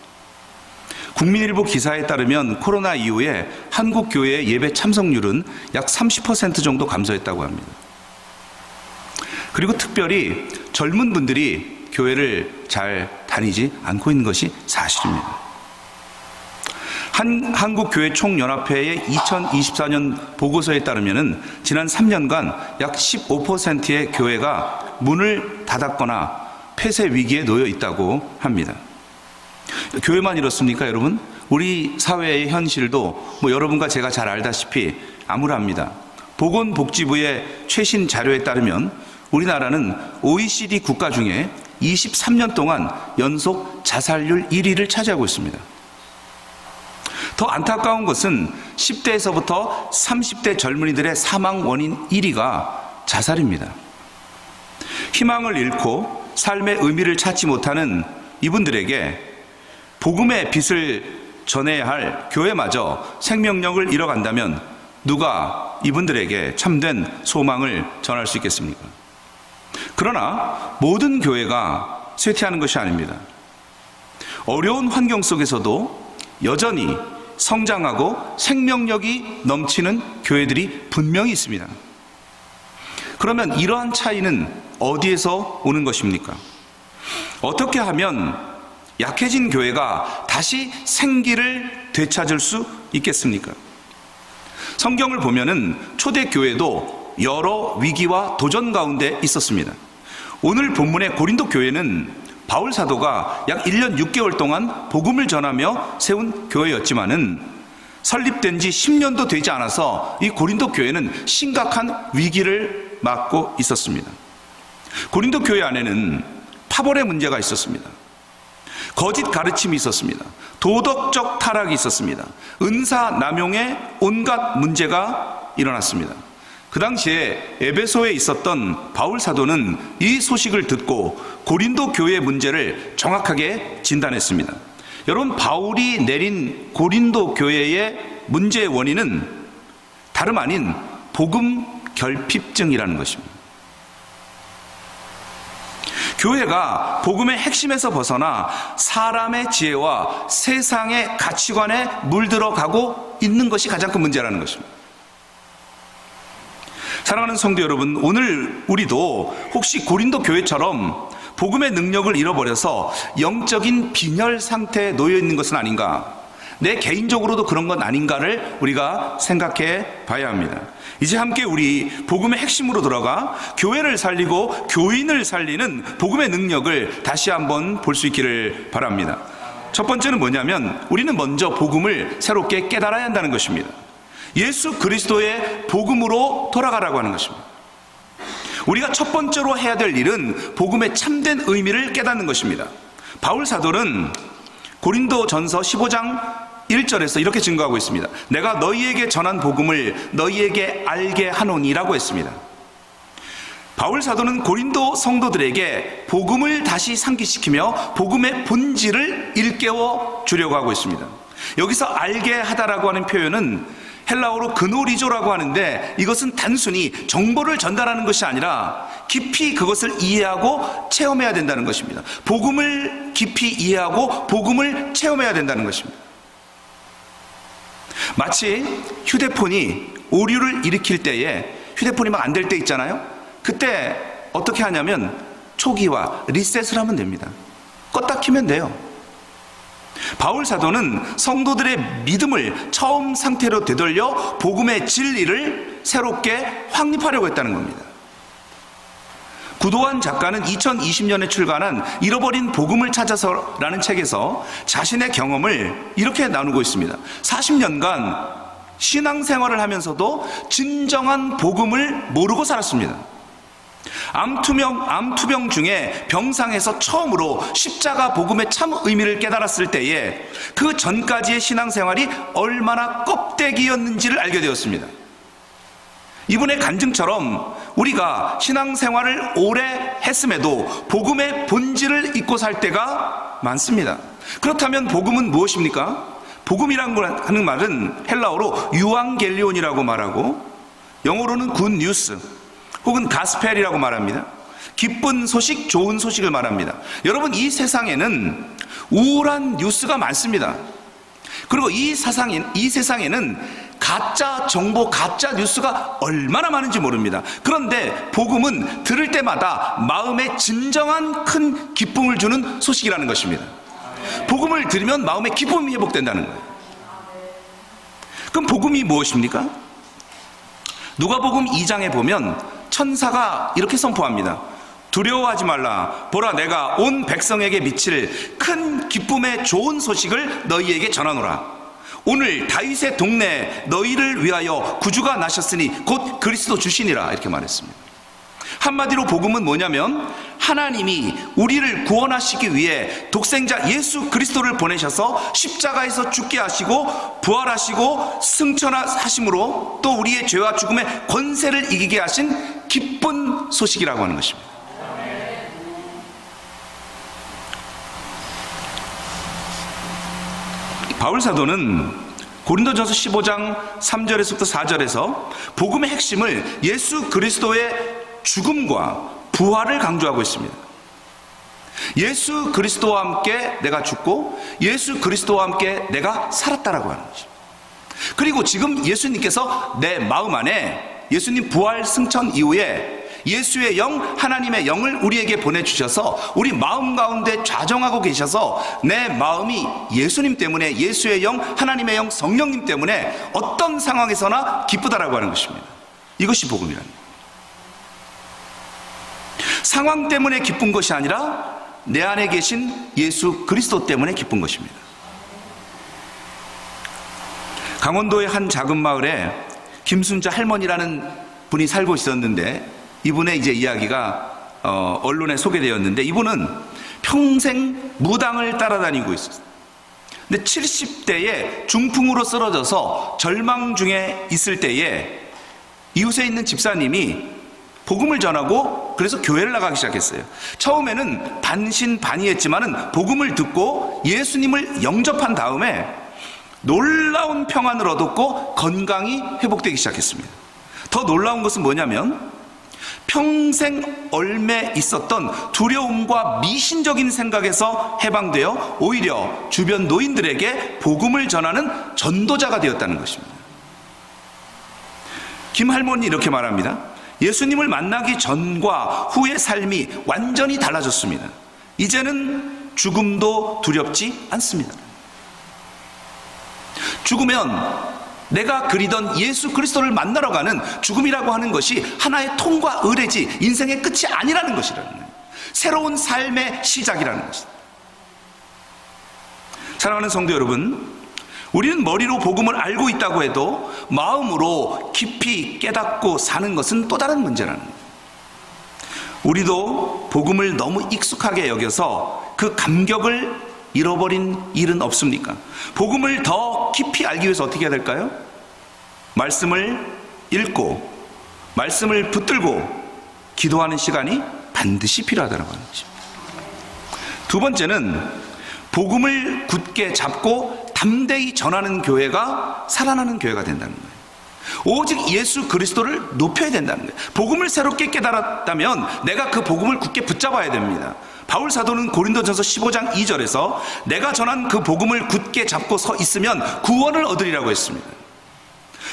국민일보 기사에 따르면 코로나 이후에 한국교회의 예배 참석률은 약 30% 정도 감소했다고 합니다. 그리고 특별히 젊은 분들이 교회를 잘 다니지 않고 있는 것이 사실입니다. 한국교회 총연합회의 2024년 보고서에 따르면 지난 3년간 약 15%의 교회가 문을 닫았거나 폐쇄 위기에 놓여 있다고 합니다. 교회만 이렇습니까, 여러분? 우리 사회의 현실도 여러분과 제가 잘 알다시피 암울합니다. 보건복지부의 최신 자료에 따르면 우리나라는 OECD 국가 중에 23년 동안 연속 자살률 1위를 차지하고 있습니다. 더 안타까운 것은 10대에서부터 30대 젊은이들의 사망 원인 1위가 자살입니다. 희망을 잃고 삶의 의미를 찾지 못하는 이분들에게 복음의 빛을 전해야 할 교회마저 생명력을 잃어간다면 누가 이분들에게 참된 소망을 전할 수 있겠습니까? 그러나 모든 교회가 쇠퇴하는 것이 아닙니다. 어려운 환경 속에서도 여전히 성장하고 생명력이 넘치는 교회들이 분명히 있습니다. 그러면 이러한 차이는 어디에서 오는 것입니까? 어떻게 하면 약해진 교회가 다시 생기를 되찾을 수 있겠습니까? 성경을 보면은 초대 교회도 여러 위기와 도전 가운데 있었습니다. 오늘 본문의 고린도 교회는 바울 사도가 약 1년 6개월 동안 복음을 전하며 세운 교회였지만은 설립된 지 10년도 되지 않아서 이 고린도 교회는 심각한 위기를 맞고 있었습니다. 고린도 교회 안에는 파벌의 문제가 있었습니다. 거짓 가르침이 있었습니다. 도덕적 타락이 있었습니다. 은사 남용의 온갖 문제가 일어났습니다. 그 당시에 에베소에 있었던 바울 사도는 이 소식을 듣고 고린도 교회 문제를 정확하게 진단했습니다. 여러분, 바울이 내린 고린도 교회의 문제의 원인은 다름 아닌 복음 결핍증이라는 것입니다. 교회가 복음의 핵심에서 벗어나 사람의 지혜와 세상의 가치관에 물들어가고 있는 것이 가장 큰 문제라는 것입니다. 사랑하는 성도 여러분, 오늘 우리도 혹시 고린도 교회처럼 복음의 능력을 잃어버려서 영적인 빈혈 상태에 놓여 있는 것은 아닌가, 내 개인적으로도 그런 건 아닌가를 우리가 생각해 봐야 합니다. 이제 함께 우리 복음의 핵심으로 들어가 교회를 살리고 교인을 살리는 복음의 능력을 다시 한번 볼 수 있기를 바랍니다. 첫 번째는 뭐냐면, 우리는 먼저 복음을 새롭게 깨달아야 한다는 것입니다. 예수 그리스도의 복음으로 돌아가라고 하는 것입니다. 우리가 첫 번째로 해야 될 일은 복음의 참된 의미를 깨닫는 것입니다. 바울 사도는 고린도전서 15장 1절에서 이렇게 증거하고 있습니다. 내가 너희에게 전한 복음을 너희에게 알게 하노니라고 했습니다. 바울 사도는 고린도 성도들에게 복음을 다시 상기시키며 복음의 본질을 일깨워 주려고 하고 있습니다. 여기서 알게 하다라고 하는 표현은 헬라어로 그노리조라고 하는데, 이것은 단순히 정보를 전달하는 것이 아니라 깊이 그것을 이해하고 체험해야 된다는 것입니다. 복음을 깊이 이해하고 복음을 체험해야 된다는 것입니다. 마치 휴대폰이 오류를 일으킬 때에, 휴대폰이 막 안 될 때 있잖아요. 그때 어떻게 하냐면 초기화, 리셋을 하면 됩니다. 껐다 키면 돼요. 바울 사도는 성도들의 믿음을 처음 상태로 되돌려 복음의 진리를 새롭게 확립하려고 했다는 겁니다. 구도환 작가는 2020년에 출간한 잃어버린 복음을 찾아서라는 책에서 자신의 경험을 이렇게 나누고 있습니다. 40년간 신앙생활을 하면서도 진정한 복음을 모르고 살았습니다. 암투병 중에 병상에서 처음으로 십자가 복음의 참 의미를 깨달았을 때에 그 전까지의 신앙생활이 얼마나 껍데기였는지를 알게 되었습니다. 이분의 간증처럼 우리가 신앙생활을 오래 했음에도 복음의 본질을 잊고 살 때가 많습니다. 그렇다면 복음은 무엇입니까? 복음이라고 하는 말은 헬라어로 유앙겔리온이라고 말하고, 영어로는 굿 뉴스 혹은 가스펠이라고 말합니다. 기쁜 소식, 좋은 소식을 말합니다. 여러분, 이 세상에는 우울한 뉴스가 많습니다. 그리고 이 세상에는 가짜 정보, 가짜 뉴스가 얼마나 많은지 모릅니다. 그런데 복음은 들을 때마다 마음에 진정한 큰 기쁨을 주는 소식이라는 것입니다. 복음을 들으면 마음의 기쁨이 회복된다는 거예요. 그럼 복음이 무엇입니까? 누가복음 2장에 보면 천사가 이렇게 선포합니다. 두려워하지 말라. 보라, 내가 온 백성에게 미칠 큰 기쁨의 좋은 소식을 너희에게 전하노라. 오늘 다윗의 동네에 너희를 위하여 구주가 나셨으니 곧 그리스도 주시니라. 이렇게 말했습니다. 한마디로 복음은 뭐냐면, 하나님이 우리를 구원하시기 위해 독생자 예수 그리스도를 보내셔서 십자가에서 죽게 하시고 부활하시고 승천하심으로 또 우리의 죄와 죽음의 권세를 이기게 하신 기쁜 소식이라고 하는 것입니다. 바울 사도는 고린도전서 15장 3절에서부터 4절에서 복음의 핵심을 예수 그리스도의 죽음과 부활을 강조하고 있습니다. 예수 그리스도와 함께 내가 죽고 예수 그리스도와 함께 내가 살았다라고 하는 것입니다. 그리고 지금 예수님께서 내 마음 안에, 예수님 부활 승천 이후에 예수의 영, 하나님의 영을 우리에게 보내주셔서 우리 마음 가운데 좌정하고 계셔서 내 마음이 예수님 때문에, 예수의 영, 하나님의 영, 성령님 때문에 어떤 상황에서나 기쁘다라고 하는 것입니다. 이것이 복음이라는 거예요. 상황 때문에 기쁜 것이 아니라 내 안에 계신 예수 그리스도 때문에 기쁜 것입니다. 강원도의 한 작은 마을에 김순자 할머니라는 분이 살고 있었는데, 이분의 이제 이야기가 언론에 소개되었는데, 이분은 평생 무당을 따라다니고 있었어요. 근데 70대에 중풍으로 쓰러져서 절망 중에 있을 때에 이웃에 있는 집사님이 복음을 전하고 그래서 교회를 나가기 시작했어요. 처음에는 반신반의했지만은 복음을 듣고 예수님을 영접한 다음에 놀라운 평안을 얻었고 건강이 회복되기 시작했습니다. 더 놀라운 것은 뭐냐면 평생 얽매 있었던 두려움과 미신적인 생각에서 해방되어 오히려 주변 노인들에게 복음을 전하는 전도자가 되었다는 것입니다. 김할머니 이렇게 말합니다. 예수님을 만나기 전과 후의 삶이 완전히 달라졌습니다. 이제는 죽음도 두렵지 않습니다. 죽으면 내가 그리던 예수 그리스도를 만나러 가는 죽음이라고 하는 것이 하나의 통과 의례지 인생의 끝이 아니라는 것이라는 거예요. 새로운 삶의 시작이라는 것입니다. 사랑하는 성도 여러분, 우리는 머리로 복음을 알고 있다고 해도 마음으로 깊이 깨닫고 사는 것은 또 다른 문제라는 거예요. 우리도 복음을 너무 익숙하게 여겨서 그 감격을 잃어버린 일은 없습니까? 복음을 더 깊이 알기 위해서 어떻게 해야 될까요? 말씀을 읽고 말씀을 붙들고 기도하는 시간이 반드시 필요하다는 것입니다. 두 번째는 복음을 굳게 잡고 담대히 전하는 교회가 살아나는 교회가 된다는 거예요. 오직 예수 그리스도를 높여야 된다는 거예요. 복음을 새롭게 깨달았다면 내가 그 복음을 굳게 붙잡아야 됩니다. 바울 사도는 고린도전서 15장 2절에서 내가 전한 그 복음을 굳게 잡고 서 있으면 구원을 얻으리라고 했습니다.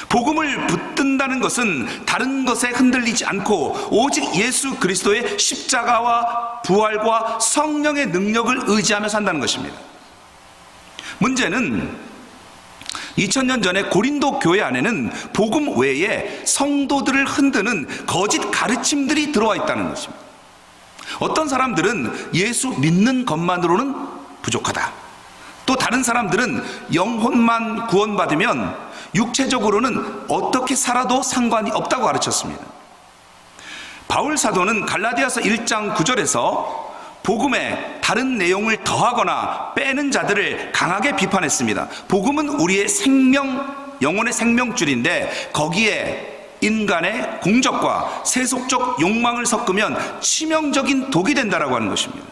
복음을 붙든다는 것은 다른 것에 흔들리지 않고 오직 예수 그리스도의 십자가와 부활과 성령의 능력을 의지하며 산다는 것입니다. 문제는 2000년 전에 고린도 교회 안에는 복음 외에 성도들을 흔드는 거짓 가르침들이 들어와 있다는 것입니다. 어떤 사람들은 예수 믿는 것만으로는 부족하다. 또 다른 사람들은 영혼만 구원받으면 육체적으로는 어떻게 살아도 상관이 없다고 가르쳤습니다. 바울 사도는 갈라디아서 1장 9절에서 복음에 다른 내용을 더하거나 빼는 자들을 강하게 비판했습니다. 복음은 우리의 생명, 영혼의 생명줄인데 거기에 인간의 공적과 세속적 욕망을 섞으면 치명적인 독이 된다라고 하는 것입니다.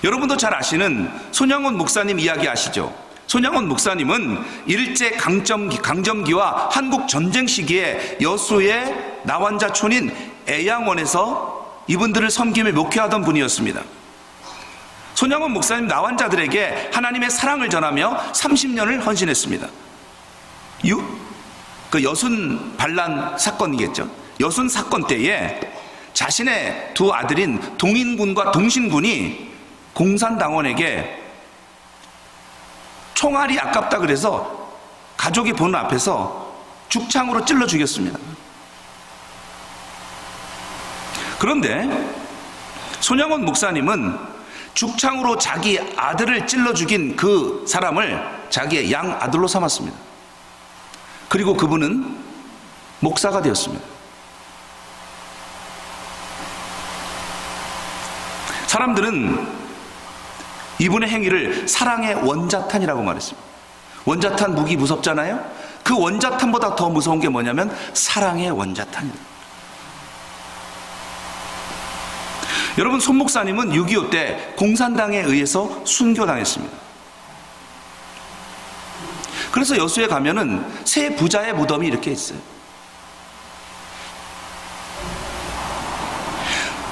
여러분도 잘 아시는 손양원 목사님 이야기 아시죠? 손양원 목사님은 일제 강점기와 한국 전쟁 시기에 여수의 나환자촌인 애양원에서 이분들을 섬기며 목회하던 분이었습니다. 손양원 목사님 나환자들에게 하나님의 사랑을 전하며 30년을 헌신했습니다. 그 여순 반란 사건이겠죠. 여순 사건 때에 자신의 두 아들인 동인군과 동신군이 공산당원에게 총알이 아깝다 그래서 가족이 보는 앞에서 죽창으로 찔러 죽였습니다. 그런데 손양원 목사님은 죽창으로 자기 아들을 찔러 죽인 그 사람을 자기의 양 아들로 삼았습니다. 그리고 그분은 목사가 되었습니다. 사람들은 이분의 행위를 사랑의 원자탄이라고 말했습니다. 원자탄 무기 무섭잖아요? 그 원자탄보다 더 무서운 게 뭐냐면 사랑의 원자탄입니다. 여러분, 손 목사님은 6.25 때 공산당에 의해서 순교당했습니다. 그래서 여수에 가면은 세 부자의 무덤이 이렇게 있어요.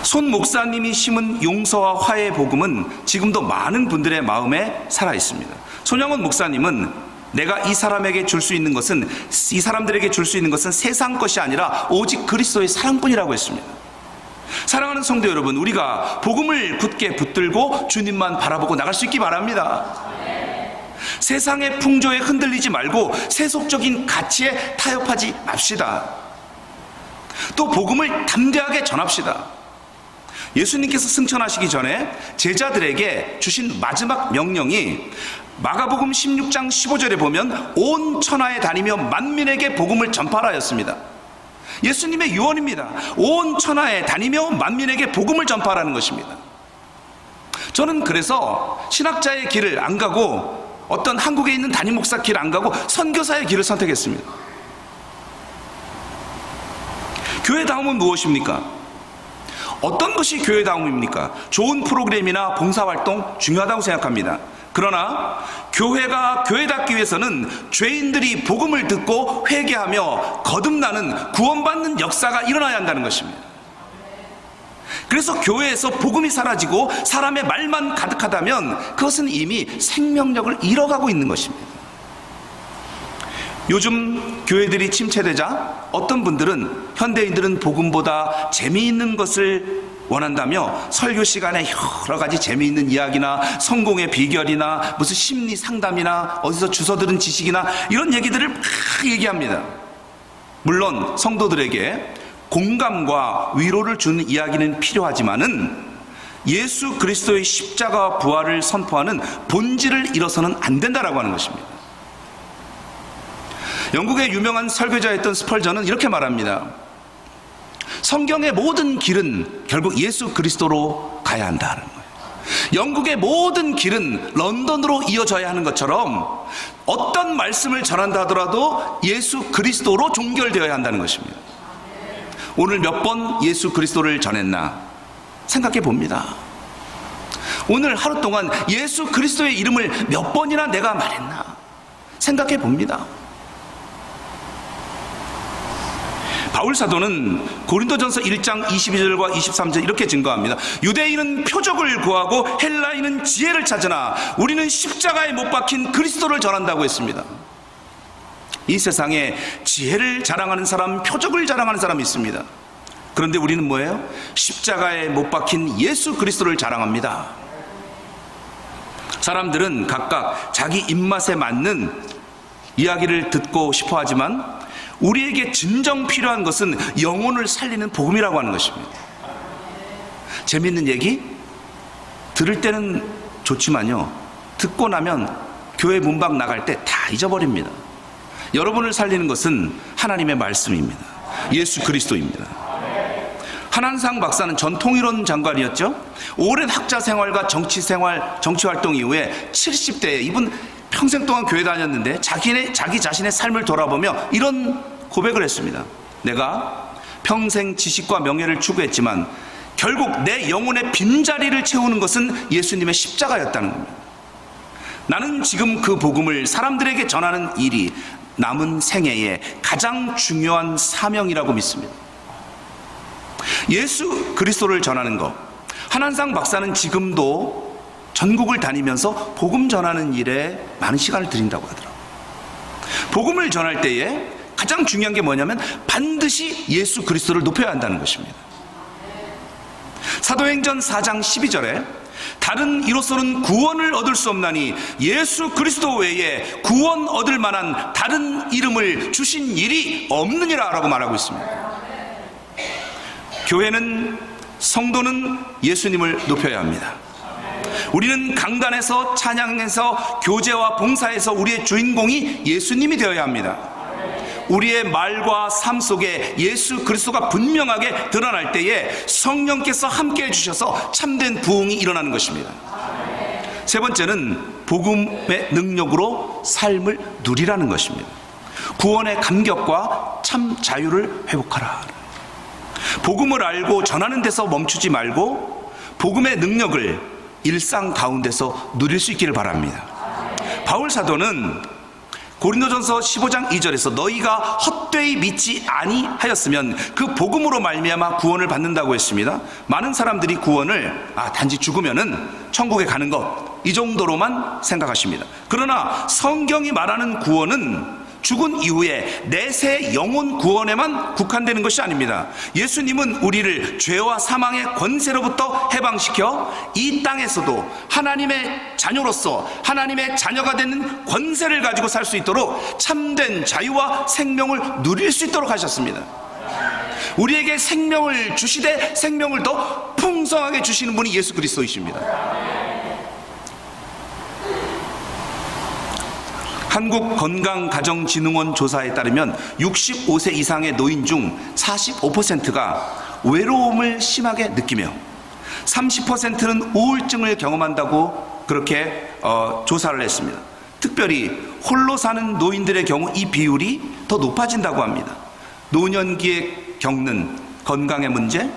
손 목사님이 심은 용서와 화해의 복음은 지금도 많은 분들의 마음에 살아 있습니다. 손양원 목사님은 내가 이 사람들에게 줄 수 있는 것은 세상 것이 아니라 오직 그리스도의 사랑뿐이라고 했습니다. 사랑하는 성도 여러분, 우리가 복음을 굳게 붙들고 주님만 바라보고 나갈 수 있기 바랍니다. 세상의 풍조에 흔들리지 말고 세속적인 가치에 타협하지 맙시다. 또 복음을 담대하게 전합시다. 예수님께서 승천하시기 전에 제자들에게 주신 마지막 명령이 마가복음 16장 15절에 보면 온 천하에 다니며 만민에게 복음을 전파하였습니다. 예수님의 유언입니다. 온 천하에 다니며 만민에게 복음을 전파하라는 것입니다. 저는 그래서 신학자의 길을 안 가고 어떤 한국에 있는 담임 목사 길 안 가고 선교사의 길을 선택했습니다. 교회다움은 무엇입니까? 어떤 것이 교회다움입니까? 좋은 프로그램이나 봉사활동 중요하다고 생각합니다. 그러나 교회가 교회답기 위해서는 죄인들이 복음을 듣고 회개하며 거듭나는 구원받는 역사가 일어나야 한다는 것입니다. 그래서 교회에서 복음이 사라지고 사람의 말만 가득하다면 그것은 이미 생명력을 잃어가고 있는 것입니다. 요즘 교회들이 침체되자 어떤 분들은 현대인들은 복음보다 재미있는 것을 원한다며 설교 시간에 여러 가지 재미있는 이야기나 성공의 비결이나 무슨 심리 상담이나 어디서 주워 들은 지식이나 이런 얘기들을 막 얘기합니다. 물론 성도들에게 공감과 위로를 주는 이야기는 필요하지만은 예수 그리스도의 십자가와 부활을 선포하는 본질을 잃어서는 안 된다라고 하는 것입니다. 영국의 유명한 설교자였던 스펄전은 이렇게 말합니다. 성경의 모든 길은 결국 예수 그리스도로 가야 한다는 거예요. 영국의 모든 길은 런던으로 이어져야 하는 것처럼 어떤 말씀을 전한다 하더라도 예수 그리스도로 종결되어야 한다는 것입니다. 오늘 몇 번 예수 그리스도를 전했나 생각해 봅니다. 오늘 하루 동안 예수 그리스도의 이름을 몇 번이나 내가 말했나 생각해 봅니다. 바울 사도는 고린도전서 1장 22절과 23절 이렇게 증거합니다. 유대인은 표적을 구하고 헬라인은 지혜를 찾으나 우리는 십자가에 못 박힌 그리스도를 전한다고 했습니다. 이 세상에 지혜를 자랑하는 사람, 표적을 자랑하는 사람이 있습니다. 그런데 우리는 뭐예요? 십자가에 못 박힌 예수 그리스도를 자랑합니다. 사람들은 각각 자기 입맛에 맞는 이야기를 듣고 싶어 하지만 우리에게 진정 필요한 것은 영혼을 살리는 복음이라고 하는 것입니다. 재밌는 얘기? 들을 때는 좋지만요, 듣고 나면 교회 문밖 나갈 때 다 잊어버립니다. 여러분을 살리는 것은 하나님의 말씀입니다. 예수 그리스도입니다. 한한상 박사는 전통이론 장관이었죠. 오랜 학자 생활과 정치 활동 이후에 70대에 이분 평생 동안 교회 다녔는데 자기 자신의 삶을 돌아보며 이런 고백을 했습니다. 내가 평생 지식과 명예를 추구했지만 결국 내 영혼의 빈자리를 채우는 것은 예수님의 십자가였다는 겁니다. 나는 지금 그 복음을 사람들에게 전하는 일이 남은 생애의 가장 중요한 사명이라고 믿습니다. 예수 그리스도를 전하는 것, 한한상 박사는 지금도 전국을 다니면서 복음 전하는 일에 많은 시간을 들인다고 하더라고요. 복음을 전할 때에 가장 중요한 게 뭐냐면 반드시 예수 그리스도를 높여야 한다는 것입니다. 사도행전 4장 12절에 다른 이로서는 구원을 얻을 수 없나니 예수 그리스도 외에 구원 얻을 만한 다른 이름을 주신 일이 없느니라 라고 말하고 있습니다. 교회는, 성도는 예수님을 높여야 합니다. 우리는 강단에서, 찬양에서, 교제와 봉사에서 우리의 주인공이 예수님이 되어야 합니다. 우리의 말과 삶 속에 예수 그리스도가 분명하게 드러날 때에 성령께서 함께 해주셔서 참된 부흥이 일어나는 것입니다. 세 번째는 복음의 능력으로 삶을 누리라는 것입니다. 구원의 감격과 참 자유를 회복하라. 복음을 알고 전하는 데서 멈추지 말고 복음의 능력을 일상 가운데서 누릴 수 있기를 바랍니다. 바울 사도는 고린도전서 15장 2절에서 너희가 헛되이 믿지 아니하였으면 그 복음으로 말미암아 구원을 받는다고 했습니다. 많은 사람들이 구원을 단지 죽으면은 천국에 가는 것 이 정도로만 생각하십니다. 그러나 성경이 말하는 구원은 죽은 이후에 내세 영혼 구원에만 국한되는 것이 아닙니다. 예수님은 우리를 죄와 사망의 권세로부터 해방시켜 이 땅에서도 하나님의 자녀로서 하나님의 자녀가 되는 권세를 가지고 살 수 있도록 참된 자유와 생명을 누릴 수 있도록 하셨습니다. 우리에게 생명을 주시되 생명을 더 풍성하게 주시는 분이 예수 그리스도이십니다. 한국건강가정진흥원 조사에 따르면 65세 이상의 노인 중 45%가 외로움을 심하게 느끼며 30%는 우울증을 경험한다고 그렇게 조사를 했습니다. 특별히 홀로 사는 노인들의 경우 이 비율이 더 높아진다고 합니다. 노년기에 겪는 건강의 문제,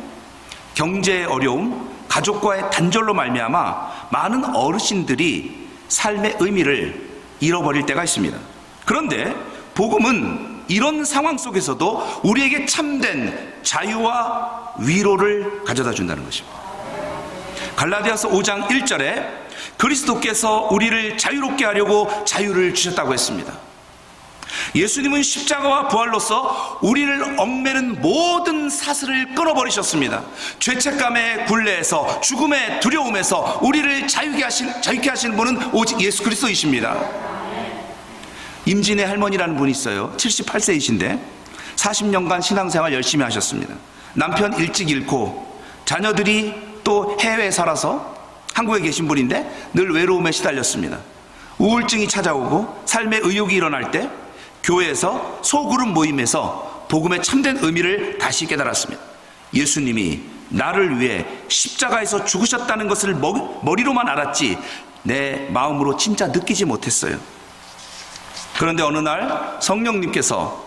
경제의 어려움, 가족과의 단절로 말미암아 많은 어르신들이 삶의 의미를 잃어버릴 때가 있습니다. 그런데 복음은 이런 상황 속에서도 우리에게 참된 자유와 위로를 가져다 준다는 것입니다. 갈라디아서 5장 1절에 그리스도께서 우리를 자유롭게 하려고 자유를 주셨다고 했습니다. 예수님은 십자가와 부활로서 우리를 얽매는 모든 사슬을 끊어버리셨습니다. 죄책감의 굴레에서, 죽음의 두려움에서 우리를 자유케 하신 분은 오직 예수 그리스도이십니다. 임진의 할머니라는 분이 있어요. 78세이신데 40년간 신앙생활 열심히 하셨습니다. 남편 일찍 잃고 자녀들이 또 해외에 살아서 한국에 계신 분인데 늘 외로움에 시달렸습니다. 우울증이 찾아오고 삶의 의욕이 일어날 때 교회에서 소그룹 모임에서 복음의 참된 의미를 다시 깨달았습니다. 예수님이 나를 위해 십자가에서 죽으셨다는 것을 머리로만 알았지 내 마음으로 진짜 느끼지 못했어요. 그런데 어느 날 성령님께서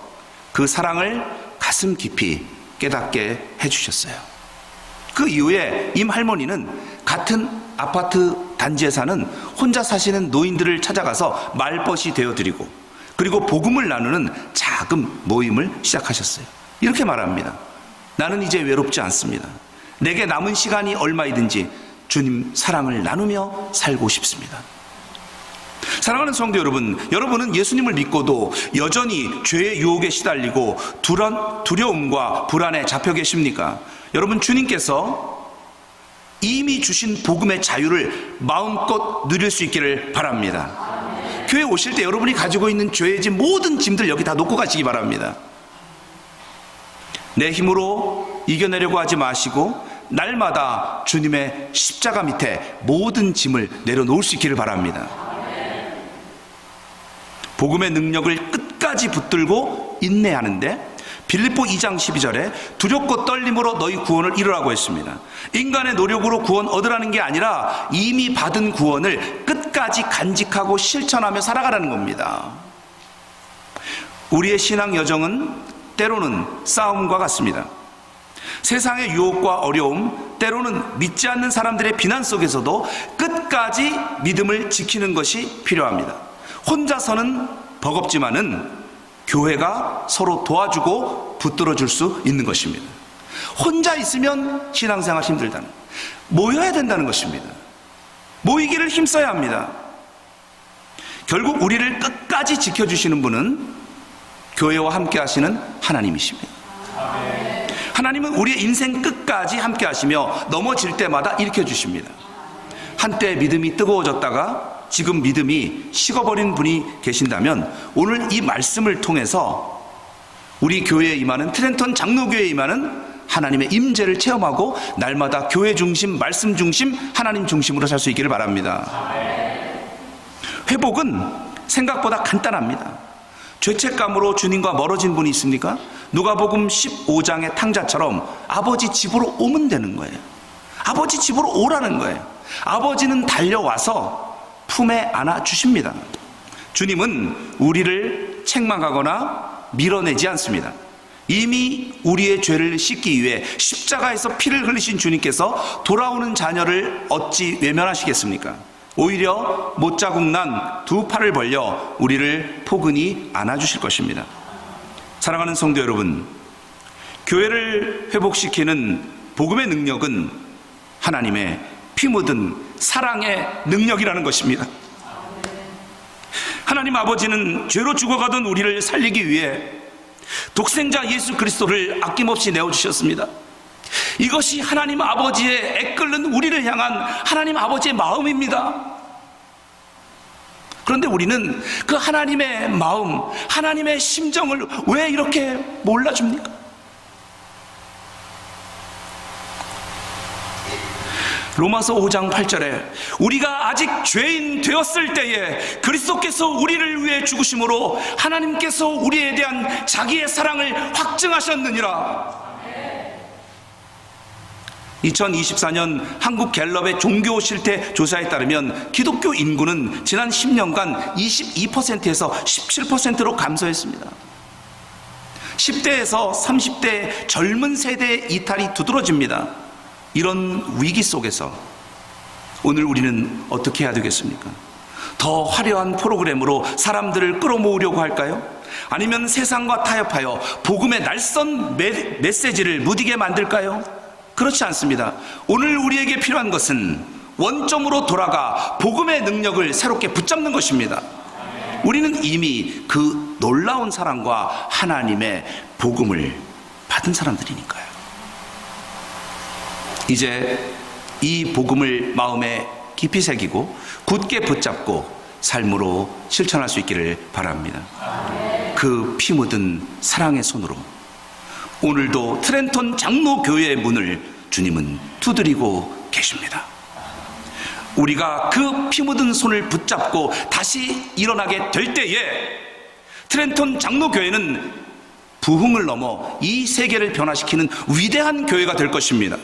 그 사랑을 가슴 깊이 깨닫게 해주셨어요. 그 이후에 임 할머니는 같은 아파트 단지에 사는 혼자 사시는 노인들을 찾아가서 말벗이 되어드리고 그리고 복음을 나누는 작은 모임을 시작하셨어요. 이렇게 말합니다. 나는 이제 외롭지 않습니다. 내게 남은 시간이 얼마이든지 주님 사랑을 나누며 살고 싶습니다. 사랑하는 성도 여러분, 여러분은 예수님을 믿고도 여전히 죄의 유혹에 시달리고 두려움과 불안에 잡혀 계십니까? 여러분, 주님께서 이미 주신 복음의 자유를 마음껏 누릴 수 있기를 바랍니다. 교회 오실 때 여러분이 가지고 있는 죄의 짐, 모든 짐들 여기 다 놓고 가시기 바랍니다. 내 힘으로 이겨내려고 하지 마시고 날마다 주님의 십자가 밑에 모든 짐을 내려놓을 수 있기를 바랍니다. 복음의 능력을 끝까지 붙들고 인내하는데 빌립보 2장 12절에 두렵고 떨림으로 너희 구원을 이루라고 했습니다. 인간의 노력으로 구원 얻으라는 게 아니라 이미 받은 구원을 끝까지 간직하고 실천하며 살아가라는 겁니다. 우리의 신앙 여정은 때로는 싸움과 같습니다. 세상의 유혹과 어려움, 때로는 믿지 않는 사람들의 비난 속에서도 끝까지 믿음을 지키는 것이 필요합니다. 혼자서는 버겁지만은 교회가 서로 도와주고 붙들어줄 수 있는 것입니다. 혼자 있으면 신앙생활 힘들다는, 모여야 된다는 것입니다. 모이기를 힘써야 합니다. 결국 우리를 끝까지 지켜주시는 분은 교회와 함께 하시는 하나님이십니다. 하나님은 우리의 인생 끝까지 함께 하시며 넘어질 때마다 일으켜주십니다. 한때 믿음이 뜨거워졌다가 지금 믿음이 식어버린 분이 계신다면 오늘 이 말씀을 통해서 우리 교회에 임하는, 트렌턴 장로교회에 임하는 하나님의 임재를 체험하고 날마다 교회 중심, 말씀 중심, 하나님 중심으로 살 수 있기를 바랍니다. 회복은 생각보다 간단합니다. 죄책감으로 주님과 멀어진 분이 있습니까? 누가복음 15장의 탕자처럼 아버지 집으로 오면 되는 거예요. 아버지 집으로 오라는 거예요. 아버지는 달려와서 품에 안아주십니다. 주님은 우리를 책망하거나 밀어내지 않습니다. 이미 우리의 죄를 씻기 위해 십자가에서 피를 흘리신 주님께서 돌아오는 자녀를 어찌 외면하시겠습니까? 오히려 못자국 난 두 팔을 벌려 우리를 포근히 안아주실 것입니다. 사랑하는 성도 여러분, 교회를 회복시키는 복음의 능력은 하나님의 피 묻은 사랑의 능력이라는 것입니다. 하나님 아버지는 죄로 죽어가던 우리를 살리기 위해 독생자 예수 그리스도를 아낌없이 내어주셨습니다. 이것이 하나님 아버지의 애끓는 우리를 향한 하나님 아버지의 마음입니다. 그런데 우리는 그 하나님의 마음, 하나님의 심정을 왜 이렇게 몰라줍니까? 로마서 5장 8절에 우리가 아직 죄인 되었을 때에 그리스도께서 우리를 위해 죽으심으로 하나님께서 우리에 대한 자기의 사랑을 확증하셨느니라. 2024년 한국 갤럽의 종교 실태 조사에 따르면 기독교 인구는 지난 10년간 22%에서 17%로 감소했습니다. 10대에서 30대 젊은 세대의 이탈이 두드러집니다. 이런 위기 속에서 오늘 우리는 어떻게 해야 되겠습니까? 더 화려한 프로그램으로 사람들을 끌어모으려고 할까요? 아니면 세상과 타협하여 복음의 날선 메시지를 무디게 만들까요? 그렇지 않습니다. 오늘 우리에게 필요한 것은 원점으로 돌아가 복음의 능력을 새롭게 붙잡는 것입니다. 우리는 이미 그 놀라운 사랑과 하나님의 복음을 받은 사람들이니까요. 이제 이 복음을 마음에 깊이 새기고 굳게 붙잡고 삶으로 실천할 수 있기를 바랍니다. 그 피 묻은 사랑의 손으로 오늘도 트렌턴 장로교회의 문을 주님은 두드리고 계십니다. 우리가 그 피 묻은 손을 붙잡고 다시 일어나게 될 때에 트렌턴 장로교회는 부흥을 넘어 이 세계를 변화시키는 위대한 교회가 될 것입니다.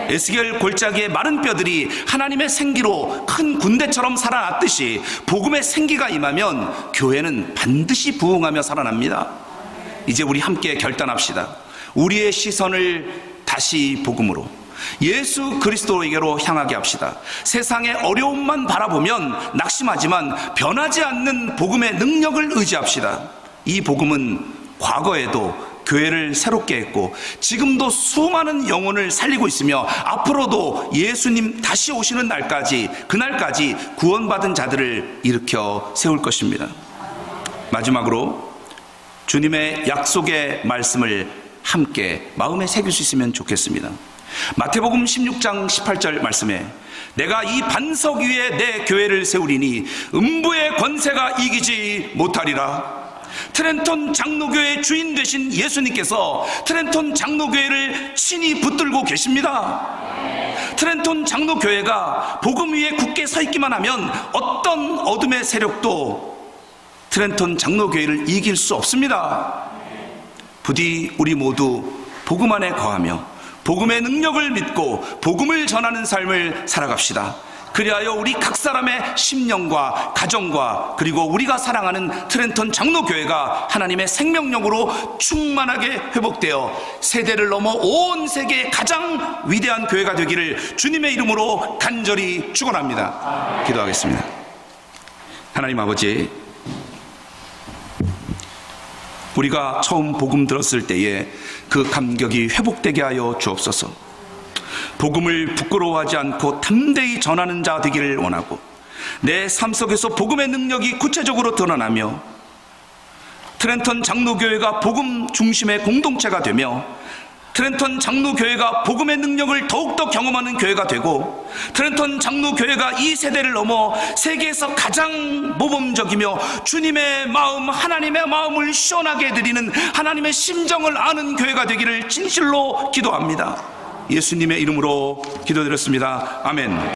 에스겔 골짜기의 마른 뼈들이 하나님의 생기로 큰 군대처럼 살아났듯이 복음의 생기가 임하면 교회는 반드시 부흥하며 살아납니다. 이제 우리 함께 결단합시다. 우리의 시선을 다시 복음으로 예수 그리스도에게로 향하게 합시다. 세상의 어려움만 바라보면 낙심하지만 변하지 않는 복음의 능력을 의지합시다. 이 복음은 과거에도 교회를 새롭게 했고 지금도 수많은 영혼을 살리고 있으며 앞으로도 예수님 다시 오시는 날까지, 그날까지 구원받은 자들을 일으켜 세울 것입니다. 마지막으로 주님의 약속의 말씀을 함께 마음에 새길 수 있으면 좋겠습니다. 마태복음 16장 18절 말씀에 내가 이 반석 위에 내 교회를 세우리니 음부의 권세가 이기지 못하리라. 트렌턴 장로교회의 주인 되신 예수님께서 트렌턴 장로교회를 친히 붙들고 계십니다. 트렌턴 장로교회가 복음 위에 굳게 서 있기만 하면 어떤 어둠의 세력도 트렌턴 장로교회를 이길 수 없습니다. 부디 우리 모두 복음 안에 거하며 복음의 능력을 믿고 복음을 전하는 삶을 살아갑시다. 그리하여 우리 각 사람의 심령과 가정과 그리고 우리가 사랑하는 트렌턴 장로교회가 하나님의 생명력으로 충만하게 회복되어 세대를 넘어 온 세계의 가장 위대한 교회가 되기를 주님의 이름으로 간절히 축원합니다. 기도하겠습니다. 하나님 아버지, 우리가 처음 복음 들었을 때에 그 감격이 회복되게 하여 주옵소서. 복음을 부끄러워하지 않고 담대히 전하는 자 되기를 원하고 내 삶 속에서 복음의 능력이 구체적으로 드러나며 트렌턴 장로교회가 복음 중심의 공동체가 되며 트렌턴 장로교회가 복음의 능력을 더욱더 경험하는 교회가 되고 트렌턴 장로교회가 이 세대를 넘어 세계에서 가장 모범적이며 주님의 마음, 하나님의 마음을 시원하게 해드리는 하나님의 심정을 아는 교회가 되기를 진실로 기도합니다. 예수님의 이름으로 기도드렸습니다. 아멘.